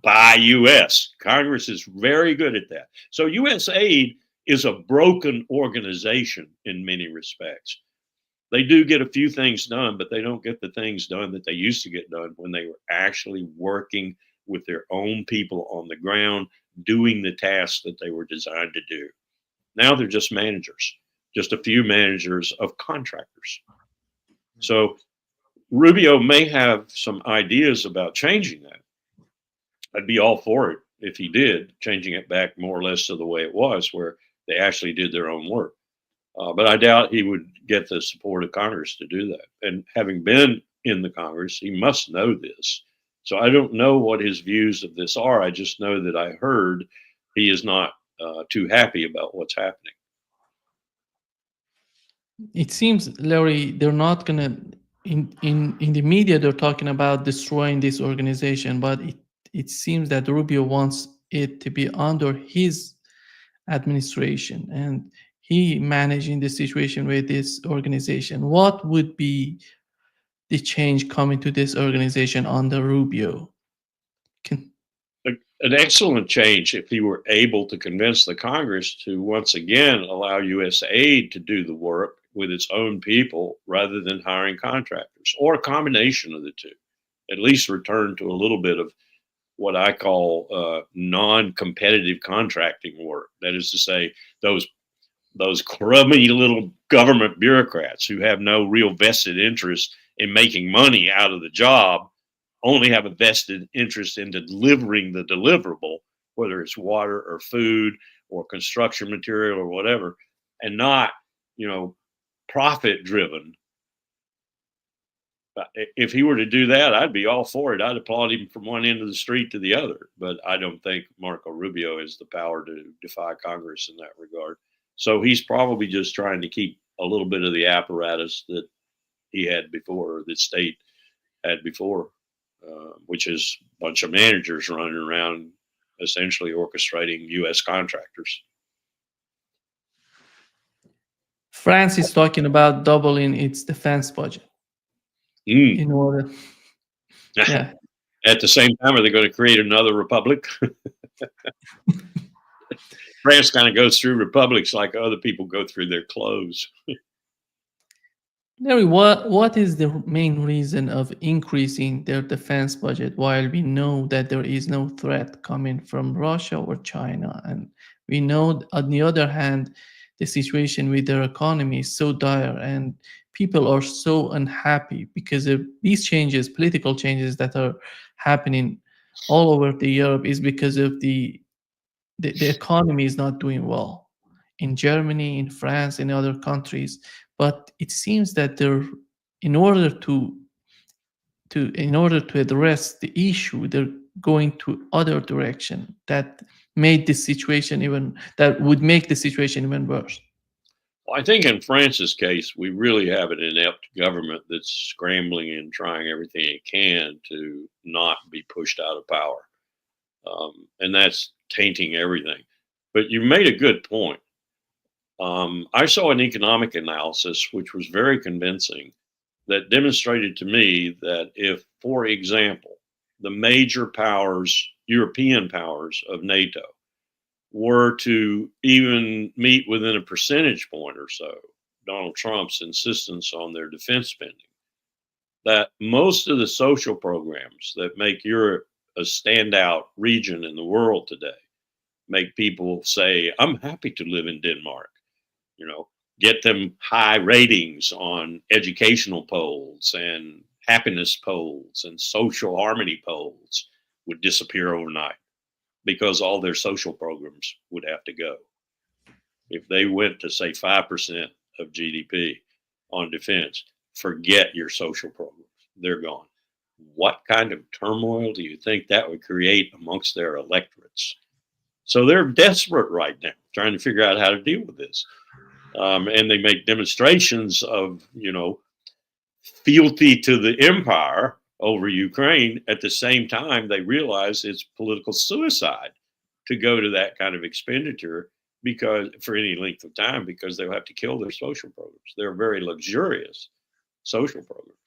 buy US. Congress is very good at that. So USAID is a broken organization in many respects. They do get a few things done, but they don't get the things done that they used to get done when they were actually working with their own people on the ground, doing the tasks that they were designed to do. Now they're just managers, just a few managers of contractors. So Rubio may have some ideas about changing that. I'd be all for it if he did, changing it back more or less to the way it was, where they actually did their own work. But I doubt he would get the support of Congress to do that. And having been in the Congress, he must know this. So I don't know what his views of this are. I just know that I heard he is not too happy about what's happening. It seems, Larry, they're not gonna in the media they're talking about destroying this organization, but it seems that Rubio wants it to be under his administration, and he managing the situation with this organization. What would be the change coming to this organization under Rubio? An excellent change if he were able to convince the Congress to once again allow USAID to do the work with its own people rather than hiring contractors, or a combination of the two. At least return to a little bit of what I call non-competitive contracting work. That is to say, those crummy little government bureaucrats who have no real vested interest in making money out of the job only have a vested interest in delivering the deliverable, whether it's water or food or construction material or whatever, and not, profit driven. If he were to do that, I'd be all for it. I'd applaud him from one end of the street to the other. But I don't think Marco Rubio has the power to defy Congress in that regard. So he's probably just trying to keep a little bit of the apparatus that he had before, or the state had before, which is a bunch of managers running around essentially orchestrating U.S. contractors. France is talking about doubling its defense budget in order. Yeah. At the same time, are they going to create another republic? France kind of goes through republics like other people go through their clothes. Larry, what is the main reason of increasing their defense budget while we know that there is no threat coming from Russia or China? And we know, on the other hand, the situation with their economy is so dire, and people are so unhappy because of these changes, political changes that are happening all over Europe, is because of the economy is not doing well in Germany, in France, in other countries. But it seems that they're, in order to address the issue, they're going to other direction that made the situation that would make the situation even worse. Well, I think in France's case, we really have an inept government that's scrambling and trying everything it can to not be pushed out of power. And that's tainting everything. But you made a good point. I saw an economic analysis which was very convincing, that demonstrated to me that if, for example, the major powers, European powers of NATO, were to even meet within a percentage point or so, Donald Trump's insistence on their defense spending, that most of the social programs that make Europe a standout region in the world today. Make people say, I'm happy to live in Denmark, you know, get them high ratings on educational polls and happiness polls and social harmony polls would disappear overnight because all their social programs would have to go. If they went to say 5% of GDP on defense, forget your social programs. They're gone. What kind of turmoil do you think that would create amongst their electorates? So they're desperate right now, trying to figure out how to deal with this. And they make demonstrations of, you know, fealty to the empire over Ukraine. At the same time, they realize it's political suicide to go to that kind of expenditure because for any length of time, because they'll have to kill their social programs. They're very luxurious social programs.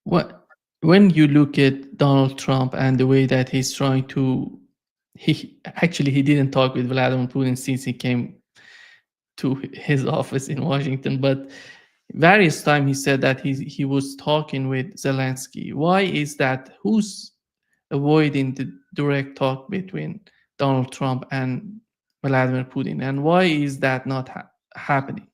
What when you look at Donald Trump and the way that he's trying to, he didn't talk with Vladimir Putin since he came to his office in Washington, but various times he said that he was talking with Zelensky. Why is that? Who's avoiding the direct talk between Donald Trump and Vladimir Putin, and why is that not happening?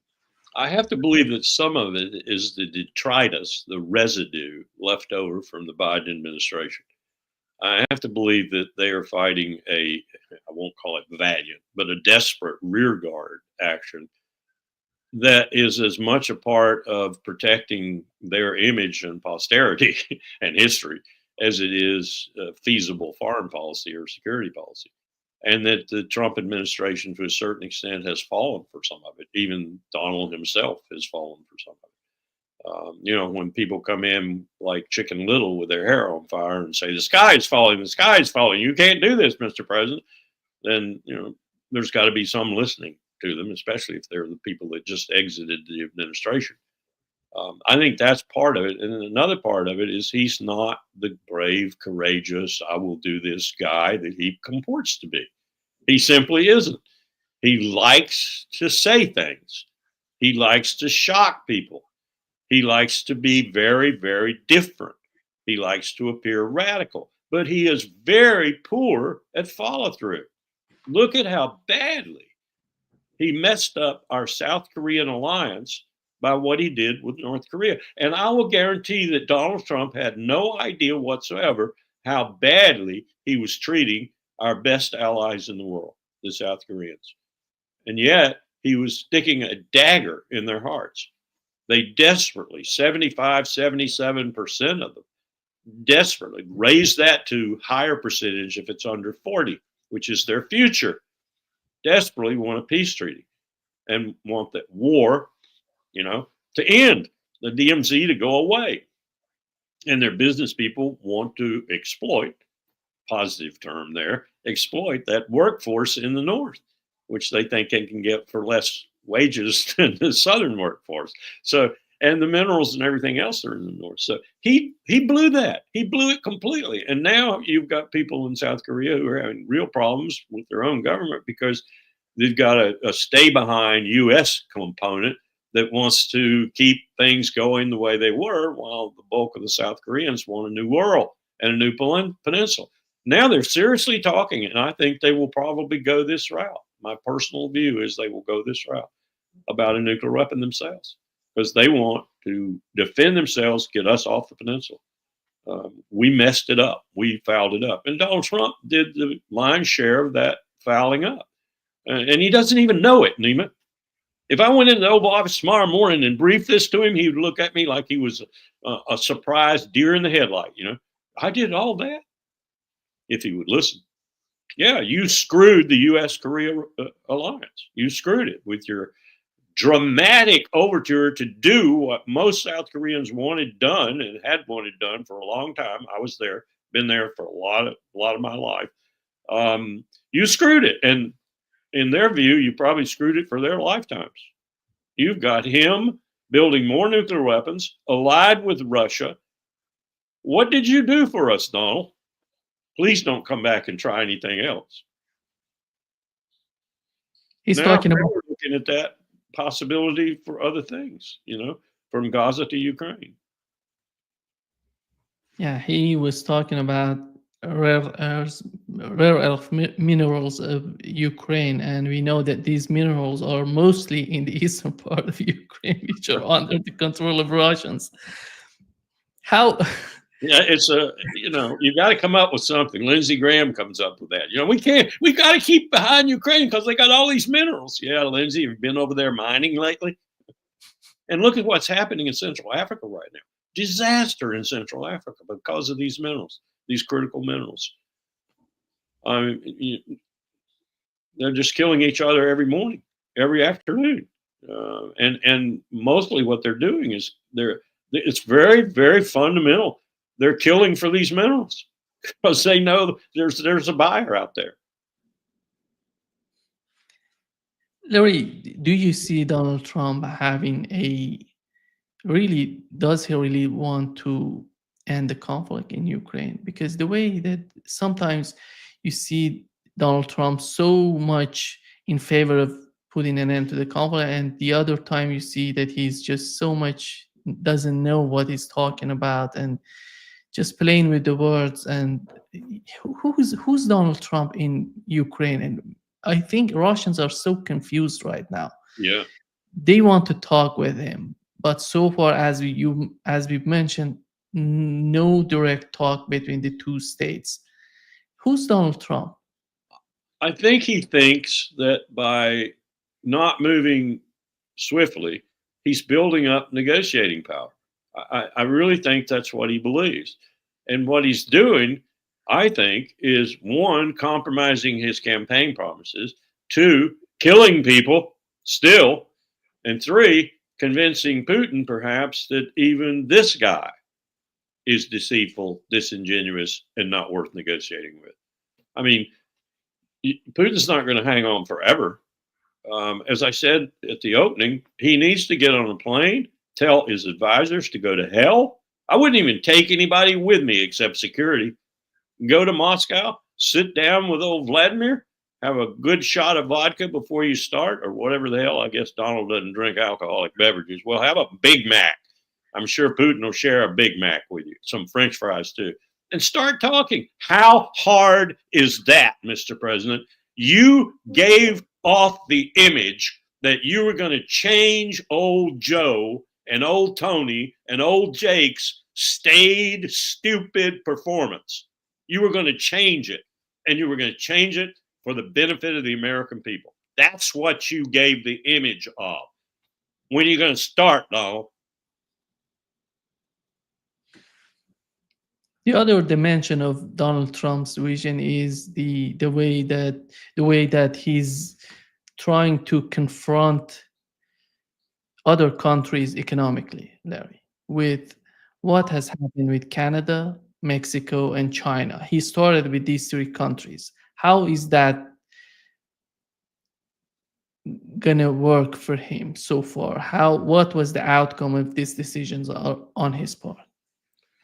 I have to believe that some of it is the detritus, the residue left over from the Biden administration. I have to believe that they are fighting I won't call it valiant, but a desperate rearguard action that is as much a part of protecting their image and posterity and history as it is feasible foreign policy or security policy. And that the Trump administration, to a certain extent, has fallen for some of it. Even Donald himself has fallen for some of it. You know, when people come in like Chicken Little with their hair on fire and say, the sky is falling, you can't do this, Mr. President, then, you know, there's got to be some listening to them, especially if they're the people that just exited the administration. I think that's part of it. And then another part of it is he's not the brave, courageous, I will do this guy that he purports to be. He simply isn't. He likes to say things. He likes to shock people. He likes to be very, very different. He likes to appear radical, but he is very poor at follow through. Look at how badly he messed up our South Korean alliance by what he did with North Korea. And I will guarantee that Donald Trump had no idea whatsoever how badly he was treating our best allies in the world, the South Koreans. And yet he was sticking a dagger in their hearts. They desperately, 75, 77% of them, desperately raise that to higher percentage if it's under 40, which is their future. Desperately want a peace treaty and want that war, you know, to end, the DMZ to go away. And their business people want to exploit, positive term there, exploit that workforce in the North, which they think they can get for less wages than the Southern workforce. So, and the minerals and everything else are in the North. So he blew that. He blew it completely. And now you've got people in South Korea who are having real problems with their own government because they've got a stay behind U.S. component that wants to keep things going the way they were, while the bulk of the South Koreans want a new world and a new peninsula. Now they're seriously talking, and I think they will probably go this route. My personal view is they will go this route about a nuclear weapon themselves, because they want to defend themselves, get us off the peninsula. We messed it up. We fouled it up. And Donald Trump did the lion's share of that fouling up. And he doesn't even know it, Neiman. If I went into the Oval Office tomorrow morning and briefed this to him, he would look at me like he was a surprised deer in the headlight. You know, I did all that. If he would listen. Yeah, you screwed the U.S.-Korea alliance. You screwed it with your dramatic overture to do what most South Koreans wanted done and had wanted done for a long time. I was there, been there for a lot of my life. You screwed it, and in their view, you probably screwed it for their lifetimes. You've got him building more nuclear weapons, allied with Russia. What did you do for us, Donald? Please don't come back and try anything else. He's now talking about we're looking at that possibility for other things, you know, from Gaza to Ukraine. Yeah, he was talking about rare earth minerals of Ukraine, and we know that these minerals are mostly in the eastern part of Ukraine, which are under the control of Russians. How? Yeah, it's you got to come up with something. Lindsey Graham comes up with that. We got to keep behind Ukraine because they got all these minerals. Yeah, Lindsey, have you been over there mining lately? And look at what's happening in Central Africa right now. Disaster in Central Africa because of these minerals, these critical minerals. They're just killing each other every morning, every afternoon, and mostly what they're doing is it's very, very fundamental. They're killing for these minerals because they know there's a buyer out there. Larry, do you see Donald Trump having does he really want to end the conflict in Ukraine? Because the way that sometimes you see Donald Trump so much in favor of putting an end to the conflict, and the other time you see that he's just so much doesn't know what he's talking about and just playing with the words. And who's Donald Trump in Ukraine? And I think Russians are so confused right now. Yeah. They want to talk with him, but so far as we've mentioned, no direct talk between the two states. Who's Donald Trump? I think he thinks that by not moving swiftly, he's building up negotiating power. I really think that's what he believes. And what he's doing, I think, is one, compromising his campaign promises, two, killing people still, and three, convincing Putin perhaps that even this guy is deceitful, disingenuous, and not worth negotiating with. I mean, Putin's not going to hang on forever. As I said at the opening, he needs to get on a plane, tell his advisors to go to hell. I wouldn't even take anybody with me except security. Go to Moscow, sit down with old Vladimir, have a good shot of vodka before you start, or whatever the hell. I guess Donald doesn't drink alcoholic beverages. Well, have a Big Mac. I'm sure Putin will share a Big Mac with you, some French fries too, and start talking. How hard is that, Mr. President? You gave off the image that you were going to change old Joe and old Tony and old Jake's staid, stupid performance. You were going to change it, and you were going to change it for the benefit of the American people. That's what you gave the image of. When are you going to start, Donald? The other dimension of Donald Trump's vision is the way that he's trying to confront other countries economically, Larry, with what has happened with Canada, Mexico, and China. He started with these three countries. How is that gonna work for him so far? What was the outcome of these decisions on his part?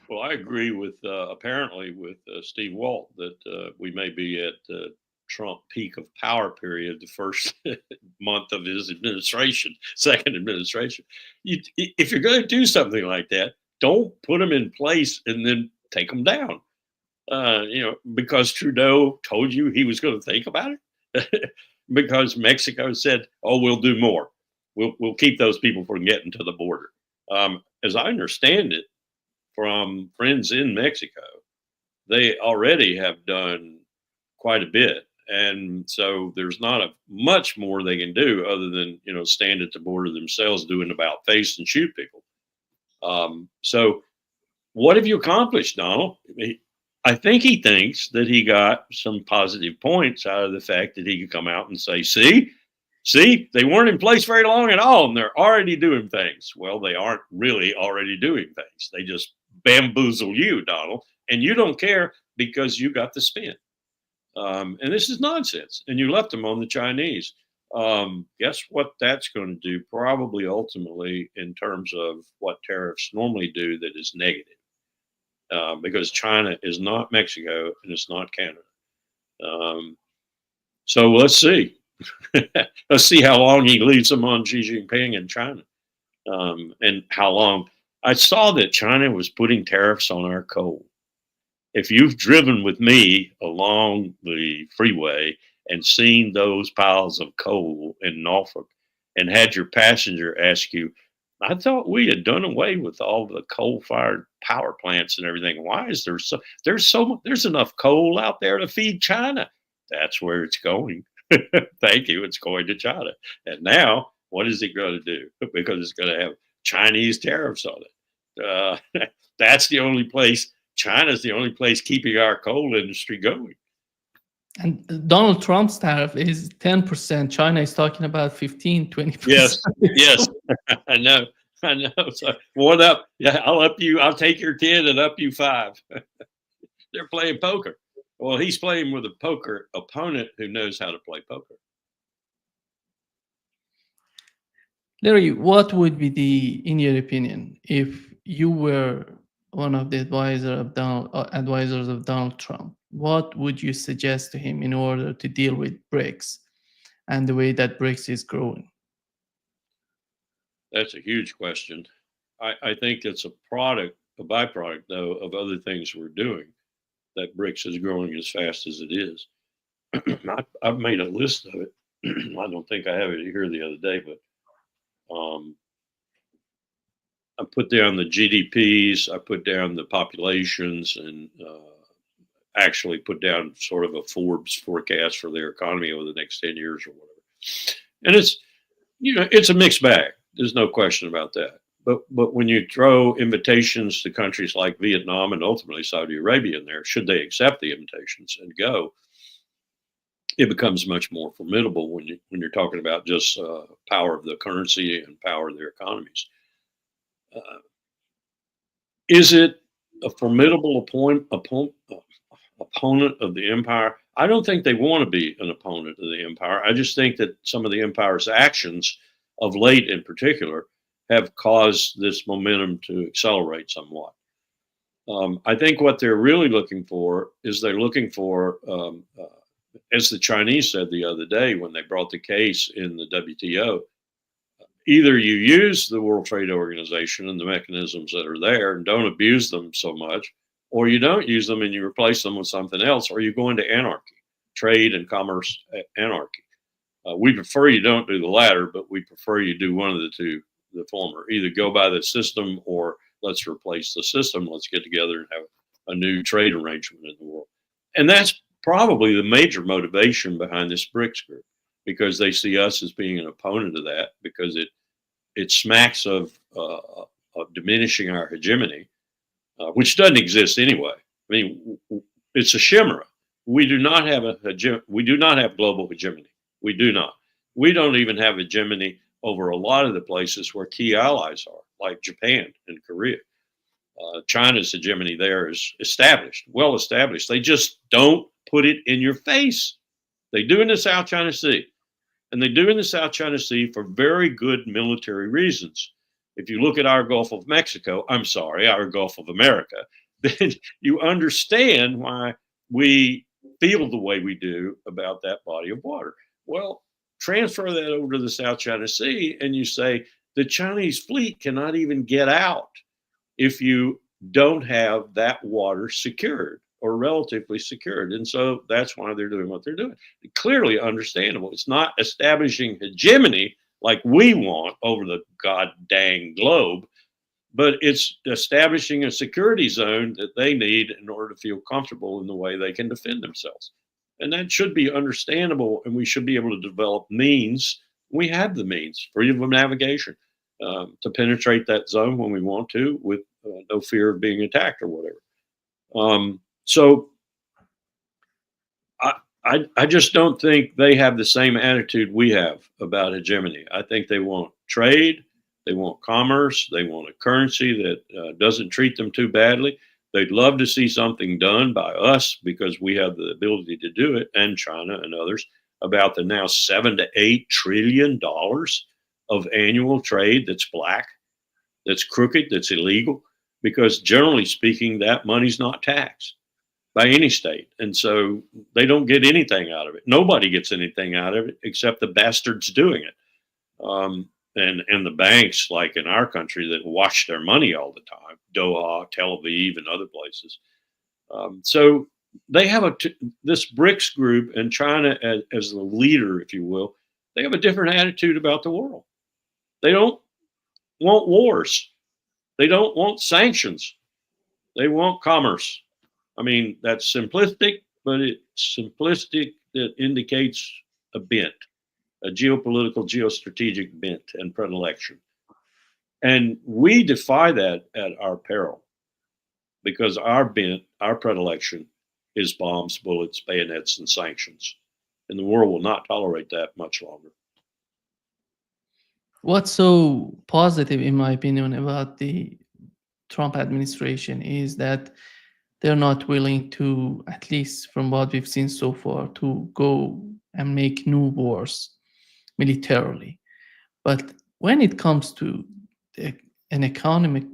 Well, I agree with apparently with Steve Walt that we may be at the Trump peak of power period, the first month of his administration, second administration. If you're going to do something like that, don't put them in place and then take them down. Because Trudeau told you he was going to think about it. Because Mexico said, "Oh, we'll do more. We'll keep those people from getting to the border." As I understand it, from friends in Mexico, they already have done quite a bit. And so there's not much more they can do other than, stand at the border themselves doing about face and shoot people. So what have you accomplished, Donald? I think he thinks that he got some positive points out of the fact that he could come out and say, see, they weren't in place very long at all, and they're already doing things. Well, they aren't really already doing things. They just bamboozle you, Donald, and you don't care because you got the spin. And this is nonsense. And you left them on the Chinese. Guess what that's going to do? Probably ultimately, in terms of what tariffs normally do, that is negative. Because China is not Mexico and it's not Canada. So let's see. Let's see how long he leaves them on Xi Jinping in China, and how long I saw that China was putting tariffs on our coal. If you've driven with me along the freeway and seen those piles of coal in Norfolk and had your passenger ask you, I thought we had done away with all the coal-fired power plants and everything. Why is there's enough coal out there to feed China? That's where it's going. Thank you. It's going to China. And now, what is it going to do? Because it's going to have Chinese tariffs on it. That's the only place. China's the only place keeping our coal industry going. And Donald Trump's tariff is 10%. China is talking about 15, 20%. Yes, yes, I know, I know. So one up, yeah, I'll up you. I'll take your 10 and up you 5. They're playing poker. Well, he's playing with a poker opponent who knows how to play poker. Larry, what would be in your opinion, if you were one of the advisors of Donald Trump, what would you suggest to him in order to deal with BRICS and the way that BRICS is growing? That's a huge question. I think it's a byproduct, though, of other things we're doing, that BRICS is growing as fast as it is. I've made a list of it. I don't think I have it here the other day, but I put down the GDPs, I put down the populations, and actually put down sort of a Forbes forecast for their economy over the next 10 years or whatever. And it's a mixed bag. There's no question about that. But when you throw invitations to countries like Vietnam and ultimately Saudi Arabia in there, should they accept the invitations and go, it becomes much more formidable when you're talking about just power of the currency and power of their economies. Is it a formidable opponent of the empire? I don't think they want to be an opponent of the empire. I just think that some of the empire's actions of late in particular have caused this momentum to accelerate somewhat. I think what they're really looking for is as the Chinese said the other day when they brought the case in the WTO, either you use the World Trade Organization and the mechanisms that are there and don't abuse them so much, or you don't use them and you replace them with something else, or you go into anarchy, trade and commerce anarchy. We prefer you don't do the latter, but we prefer you do one of the two, the former. Either go by the system or let's replace the system. Let's get together and have a new trade arrangement in the world. And that's probably the major motivation behind this BRICS group, because they see us as being an opponent of that, because it smacks of diminishing our hegemony, which doesn't exist anyway. I mean, it's a chimera. We do not have global hegemony. We do not. We don't even have hegemony over a lot of the places where key allies are, like Japan and Korea. China's hegemony there is well established. They just don't put it in your face. They do in the South China Sea. And they do in the South China Sea for very good military reasons. If you look at our Gulf of Mexico, our Gulf of America, then you understand why we feel the way we do about that body of water. Well, transfer that over to the South China Sea and you say the Chinese fleet cannot even get out if you don't have that water secured or relatively secured. And so that's why they're doing what they're doing. Clearly understandable. It's not establishing hegemony like we want over the god dang globe, but it's establishing a security zone that they need in order to feel comfortable in the way they can defend themselves. And that should be understandable, and we should be able to develop means. We have the means, freedom of navigation, to penetrate that zone when we want to with no fear of being attacked or whatever. So I just don't think they have the same attitude we have about hegemony. I think they want trade, they want commerce, they want a currency that doesn't treat them too badly. They'd love to see something done by us because we have the ability to do it, and China and others, about the now $7 to $8 trillion of annual trade that's black, that's crooked, that's illegal, because generally speaking, that money's not taxed by any state. And so they don't get anything out of it. Nobody gets anything out of it except the bastards doing it. and the banks, like in our country, that wash their money all the time, Doha, Tel Aviv, and other places. So they have this BRICS group, and China as the leader, if you will, they have a different attitude about the world. They don't want wars. They don't want sanctions. They want commerce. I mean, that's simplistic, but it's simplistic that indicates a bent, a geopolitical, geostrategic bent and predilection. And we defy that at our peril, because our bent, our predilection is bombs, bullets, bayonets, and sanctions. And the world will not tolerate that much longer. What's so positive, in my opinion, about the Trump administration is that they're not willing to, at least from what we've seen so far, to go and make new wars militarily. But when it comes to an economic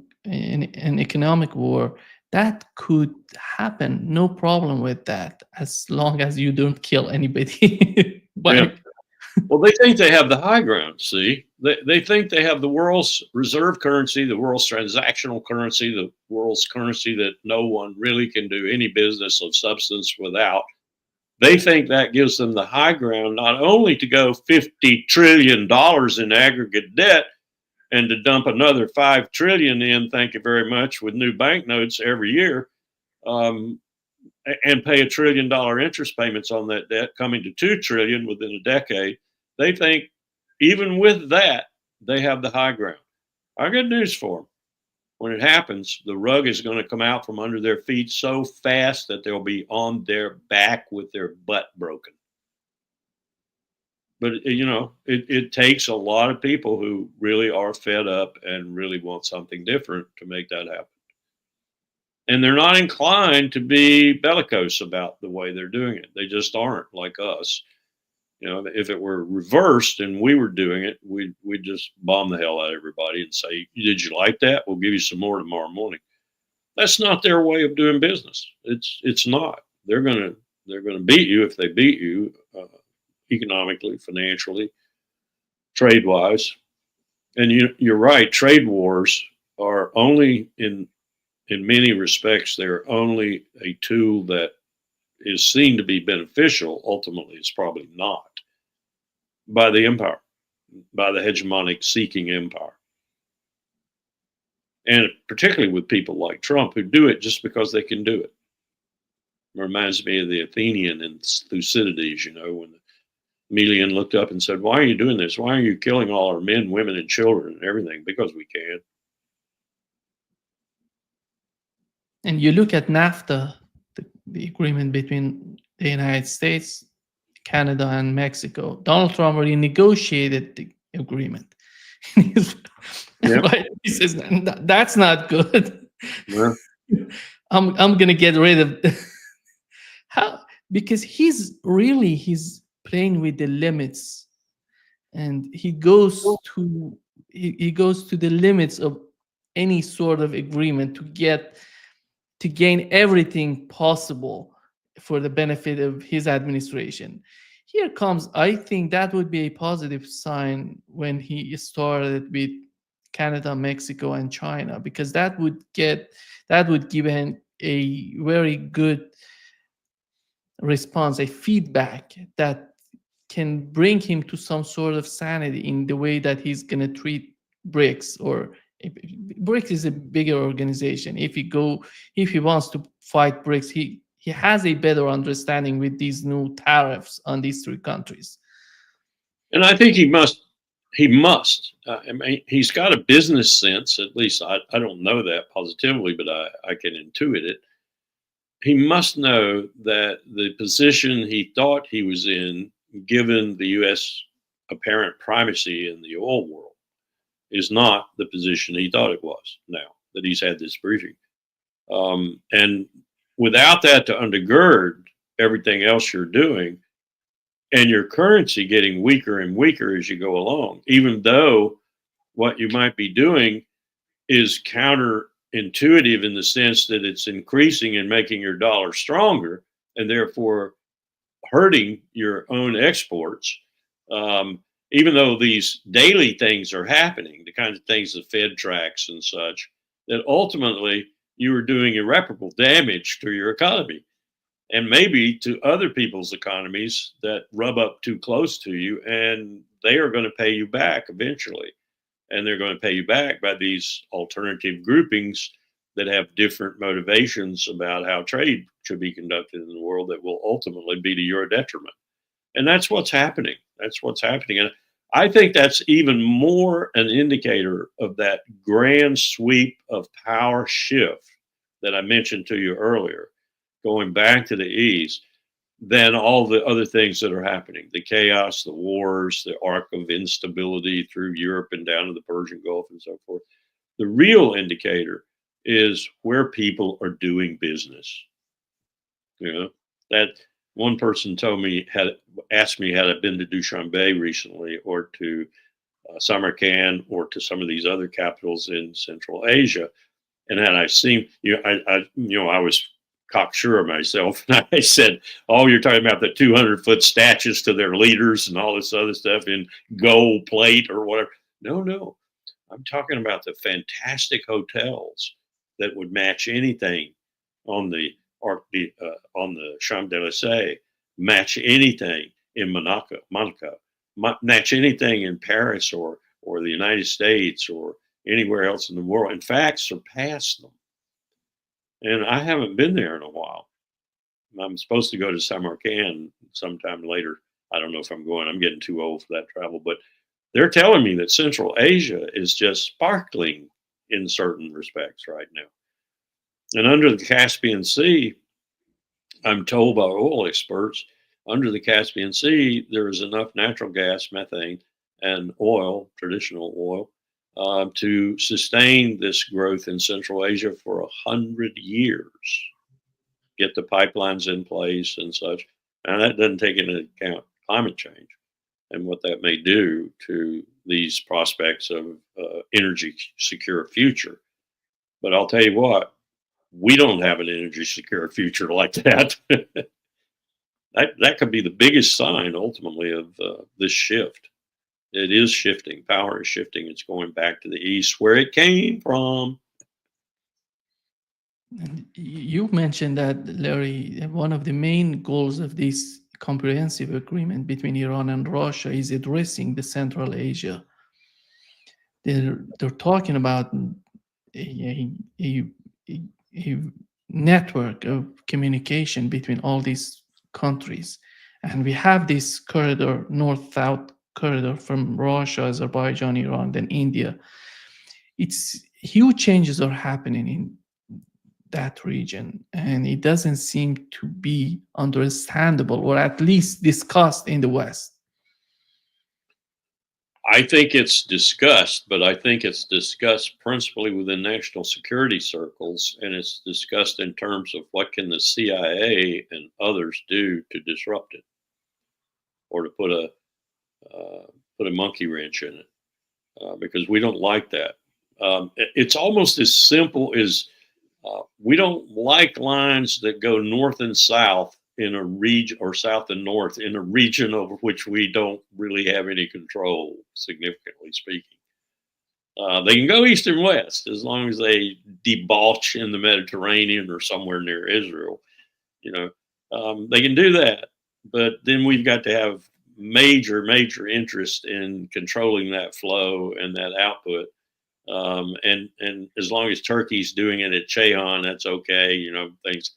war, that could happen. No problem with that, as long as you don't kill anybody. But Yeah. Well, they think they have the high ground, see? They think they have the world's reserve currency, the world's transactional currency, the world's currency that no one really can do any business of substance without. They think that gives them the high ground, not only to go $50 trillion in aggregate debt and to dump another $5 trillion in, thank you very much, with new banknotes every year, and pay $1 trillion interest payments on that debt, coming to $2 trillion within a decade. They think even with that, they have the high ground. I got news for them. When it happens, the rug is going to come out from under their feet so fast that they'll be on their back with their butt broken. But, it takes a lot of people who really are fed up and really want something different to make that happen. And they're not inclined to be bellicose about the way they're doing it. They just aren't, like us. If it were reversed and we were doing it, we'd just bomb the hell out of everybody and say, "Did you like that? We'll give you some more tomorrow morning." That's not their way of doing business. It's not. They're gonna beat you if they beat you, economically, financially, trade wise. And you're right. Trade wars are only in many respects, they're only a tool that is seen to be beneficial. Ultimately, it's probably not, by the empire, by the hegemonic seeking empire. And particularly with people like Trump, who do it just because they can do it. It reminds me of the Athenian in Thucydides, when the Melian looked up and said, "Why are you doing this? Why are you killing all our men, women, and children and everything?" Because we can. And you look at NAFTA, the agreement between the United States, Canada, and Mexico. Donald Trump already negotiated the agreement. Yep. Right? He says, "That's not good. Yeah. I'm gonna get rid of." How? Because he's playing with the limits, and he goes to the limits of any sort of agreement to gain everything possible for the benefit of his administration. Here comes, I think that would be a positive sign when he started with Canada, Mexico, and China, because that would give him a very good response, a feedback that can bring him to some sort of sanity in the way that he's going to treat BRICS. Or BRICS is a bigger organization. If he wants to fight BRICS, he has a better understanding with these new tariffs on these three countries. And I think he must. I mean, he's got a business sense. At least I don't know that positively, but I can intuit it. He must know that the position he thought he was in, given the U.S. apparent primacy in the oil world, is not the position he thought it was now that he's had this briefing. And without that to undergird everything else you're doing, and your currency getting weaker and weaker as you go along, even though what you might be doing is counterintuitive in the sense that it's increasing and making your dollar stronger and therefore hurting your own exports. even though these daily things are happening, the kinds of things the Fed tracks and such, that ultimately you are doing irreparable damage to your economy and maybe to other people's economies that rub up too close to you, and they are going to pay you back eventually. And they're going to pay you back by these alternative groupings that have different motivations about how trade should be conducted in the world that will ultimately be to your detriment. And that's what's happening. That's what's happening. And I think that's even more an indicator of that grand sweep of power shift that I mentioned to you earlier, going back to the East, than all the other things that are happening, the chaos, the wars, the arc of instability through Europe and down to the Persian Gulf and so forth. The real indicator is where people are doing business. You know, that one person told me, asked me had I been to Dushanbe recently, or to Samarkand, or to some of these other capitals in Central Asia, and had I seen, I was cocksure of myself, and I said, "Oh, you're talking about the 200-foot statues to their leaders and all this other stuff in gold plate or whatever." No, I'm talking about the fantastic hotels that would match anything on the on the Champs Elysees, match anything in Monaco, match anything in Paris or the United States or anywhere else in the world. In fact, surpass them. And I haven't been there in a while. I'm supposed to go to Samarkand sometime later. I don't know if I'm going. I'm getting too old for that travel. But they're telling me that Central Asia is just sparkling in certain respects right now. And under the Caspian Sea, I'm told by oil experts, under the Caspian Sea, there is enough natural gas, methane, and oil, traditional oil, to sustain this growth in Central Asia for 100 years. Get the pipelines in place and such. And that doesn't take into account climate change and what that may do to these prospects of energy secure future. But I'll tell you what, we don't have an energy secure future like that. That could be the biggest sign ultimately of this shift. It is shifting. Power is shifting. It's going back to the East where it came from. And you mentioned that, Larry, one of the main goals of this comprehensive agreement between Iran and Russia is addressing the Central Asia. They're talking about a network of communication between all these countries. And we have this corridor, north-south corridor from Russia, Azerbaijan, Iran, then India. It's huge changes are happening in that region, and it doesn't seem to be understandable or at least discussed in the West. I think it's discussed, but I think it's discussed principally within national security circles, and it's discussed in terms of what can the CIA and others do to disrupt it, or to put a monkey wrench in it, because we don't like that. It's almost as simple as we don't like lines that go north and south in a region, or south and north in a region over which we don't really have any control, significantly speaking. They can go east and west as long as they debauch in the Mediterranean or somewhere near Israel. They can do that, but then we've got to have major interest in controlling that flow and that output. And as long as Turkey's doing it at Ceyhan, that's okay, things.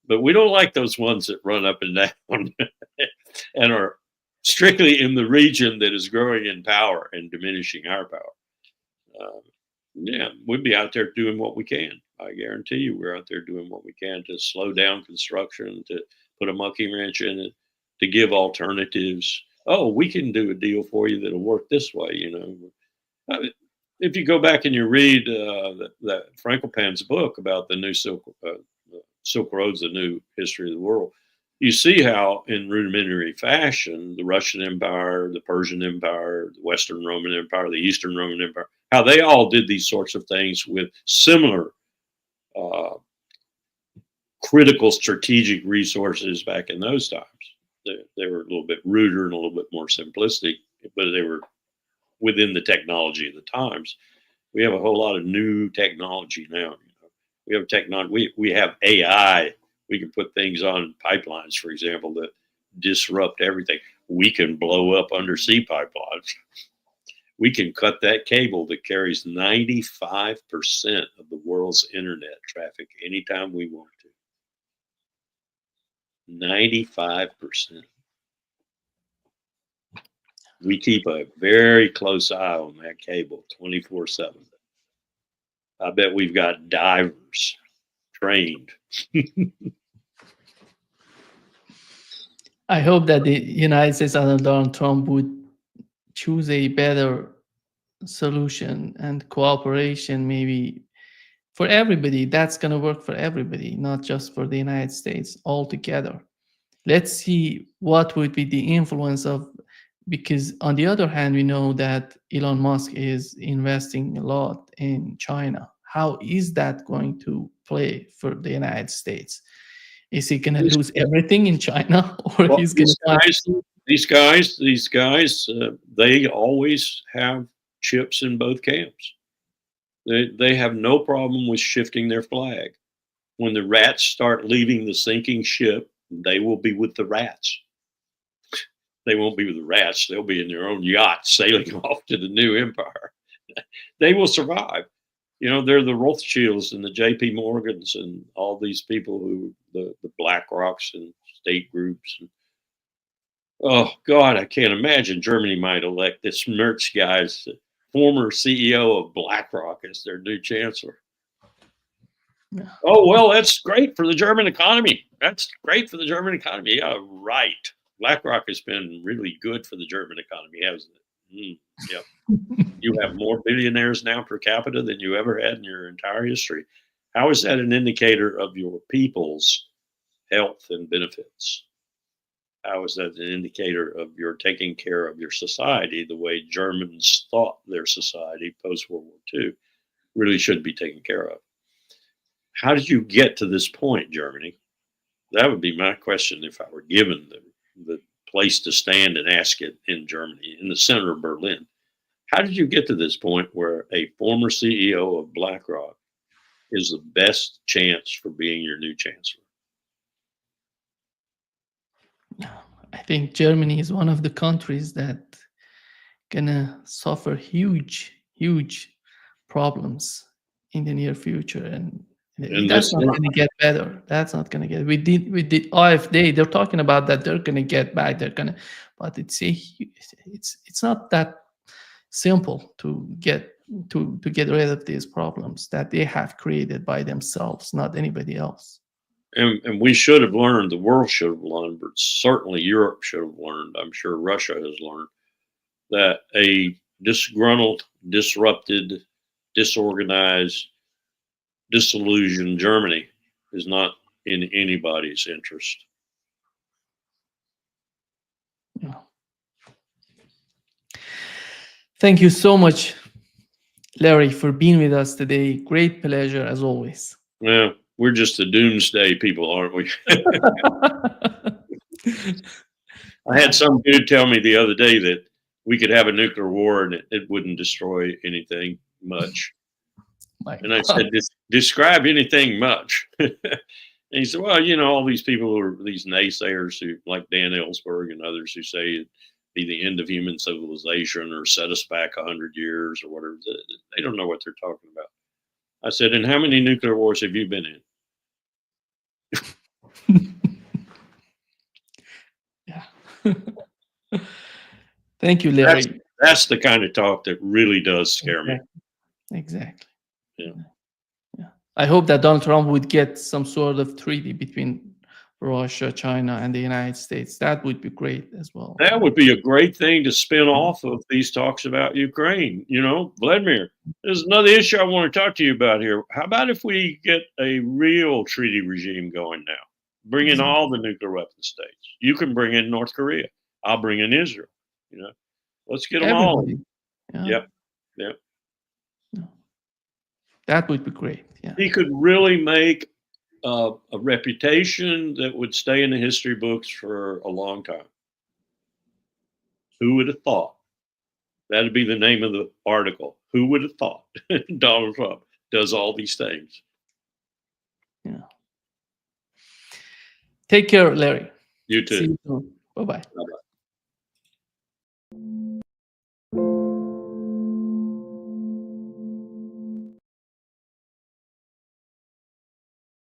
But we don't like those ones that run up and down and are strictly in the region that is growing in power and diminishing our power. We'd be out there doing what we can. I guarantee you we're out there doing what we can to slow down construction, to put a monkey wrench in it, to give alternatives. Oh, we can do a deal for you that'll work this way, If you go back and you read that Frankopan's book about the new Silk Roads, the new history of the world, you see how in rudimentary fashion, the Russian Empire, the Persian Empire, the Western Roman Empire, the Eastern Roman Empire, how they all did these sorts of things with similar critical strategic resources back in those times. They were a little bit ruder and a little bit more simplistic but they were within the technology of the times. We have a whole lot of new technology now. We have technology. We have AI. We can put things on pipelines, for example, that disrupt everything. We can blow up undersea pipelines. We can cut that cable that carries 95% of the world's internet traffic anytime we want to. 95%. We keep a very close eye on that cable 24/7. I bet we've got divers trained. I hope that the United States under Donald Trump would choose a better solution and cooperation, maybe for everybody. That's going to work for everybody, not just for the United States altogether. Let's see what would be the influence of, because on the other hand, we know that Elon Musk is investing a lot in China. How is that going to play for the United States? Is he going to lose everything in China, or Well, he's going to? these guys, they always have chips in both camps. They have no problem with shifting their flag. When the rats start leaving the sinking ship, they will be with the rats. They won't be with the rats. They'll be in their own yacht sailing off to the new empire. They will survive. You know, they're the Rothschilds and the JP Morgans and all these people who, the BlackRocks and state groups. And, oh, God, I can't imagine Germany might elect this Merz guy's former CEO of BlackRock as their new chancellor. Yeah. Oh, well, that's great for the German economy. That's great for the German economy. Yeah, right. BlackRock has been really good for the German economy, hasn't it? Yeah. You have more billionaires now per capita than you ever had in your entire history. How is that an indicator of your people's health and benefits? How is that an indicator of your taking care of your society the way Germans thought their society post-World War II really should be taken care of? How did you get to this point, Germany? That would be my question if I were given the place to stand and ask it in Germany, in the center of Berlin. How did you get to this point where a former CEO of BlackRock is the best chance for being your new chancellor? I think Germany is one of the countries that gonna suffer huge problems in the near future, and that's not going to get better. That's not going to get. We did AfD. They're talking about that they're going to get back. They're going to, but it's not that simple to get rid of these problems that they have created by themselves, not anybody else. And we should have learned. The world should have learned, but certainly Europe should have learned. I'm sure Russia has learned that a disgruntled, disrupted, disorganized, disillusioned Germany is not in anybody's interest. Yeah. Thank you so much, Larry, for being with us today. Great pleasure as always. Yeah, we're just the doomsday people, aren't we? I had some dude tell me the other day that we could have a nuclear war and it wouldn't destroy anything much. And I said, describe anything much. And he said, well, you know, all these people who are these naysayers who, like Dan Ellsberg and others, who say it'd be the end of human civilization or set us back 100 years or whatever. They don't know what they're talking about. I said, and how many nuclear wars have you been in? Yeah. Thank you, Larry. That's the kind of talk that really does scare me. Exactly. Yeah. I hope that Donald Trump would get some sort of treaty between Russia, China, and the United States. That would be great as well. That would be a great thing to spin off of these talks about Ukraine. You know, Vladimir, there's another issue I want to talk to you about here. How about if we get a real treaty regime going now? Bring in all the nuclear weapon states. You can bring in North Korea. I'll bring in Israel. You know, let's get them all. Yeah. That would be great. Yeah. He could really make a reputation that would stay in the history books for a long time. Who would have thought? That'd be the name of the article. Who would have thought Donald Trump does all these things? Yeah. Take care, Larry. You too. See you soon. Bye-bye. Bye-bye.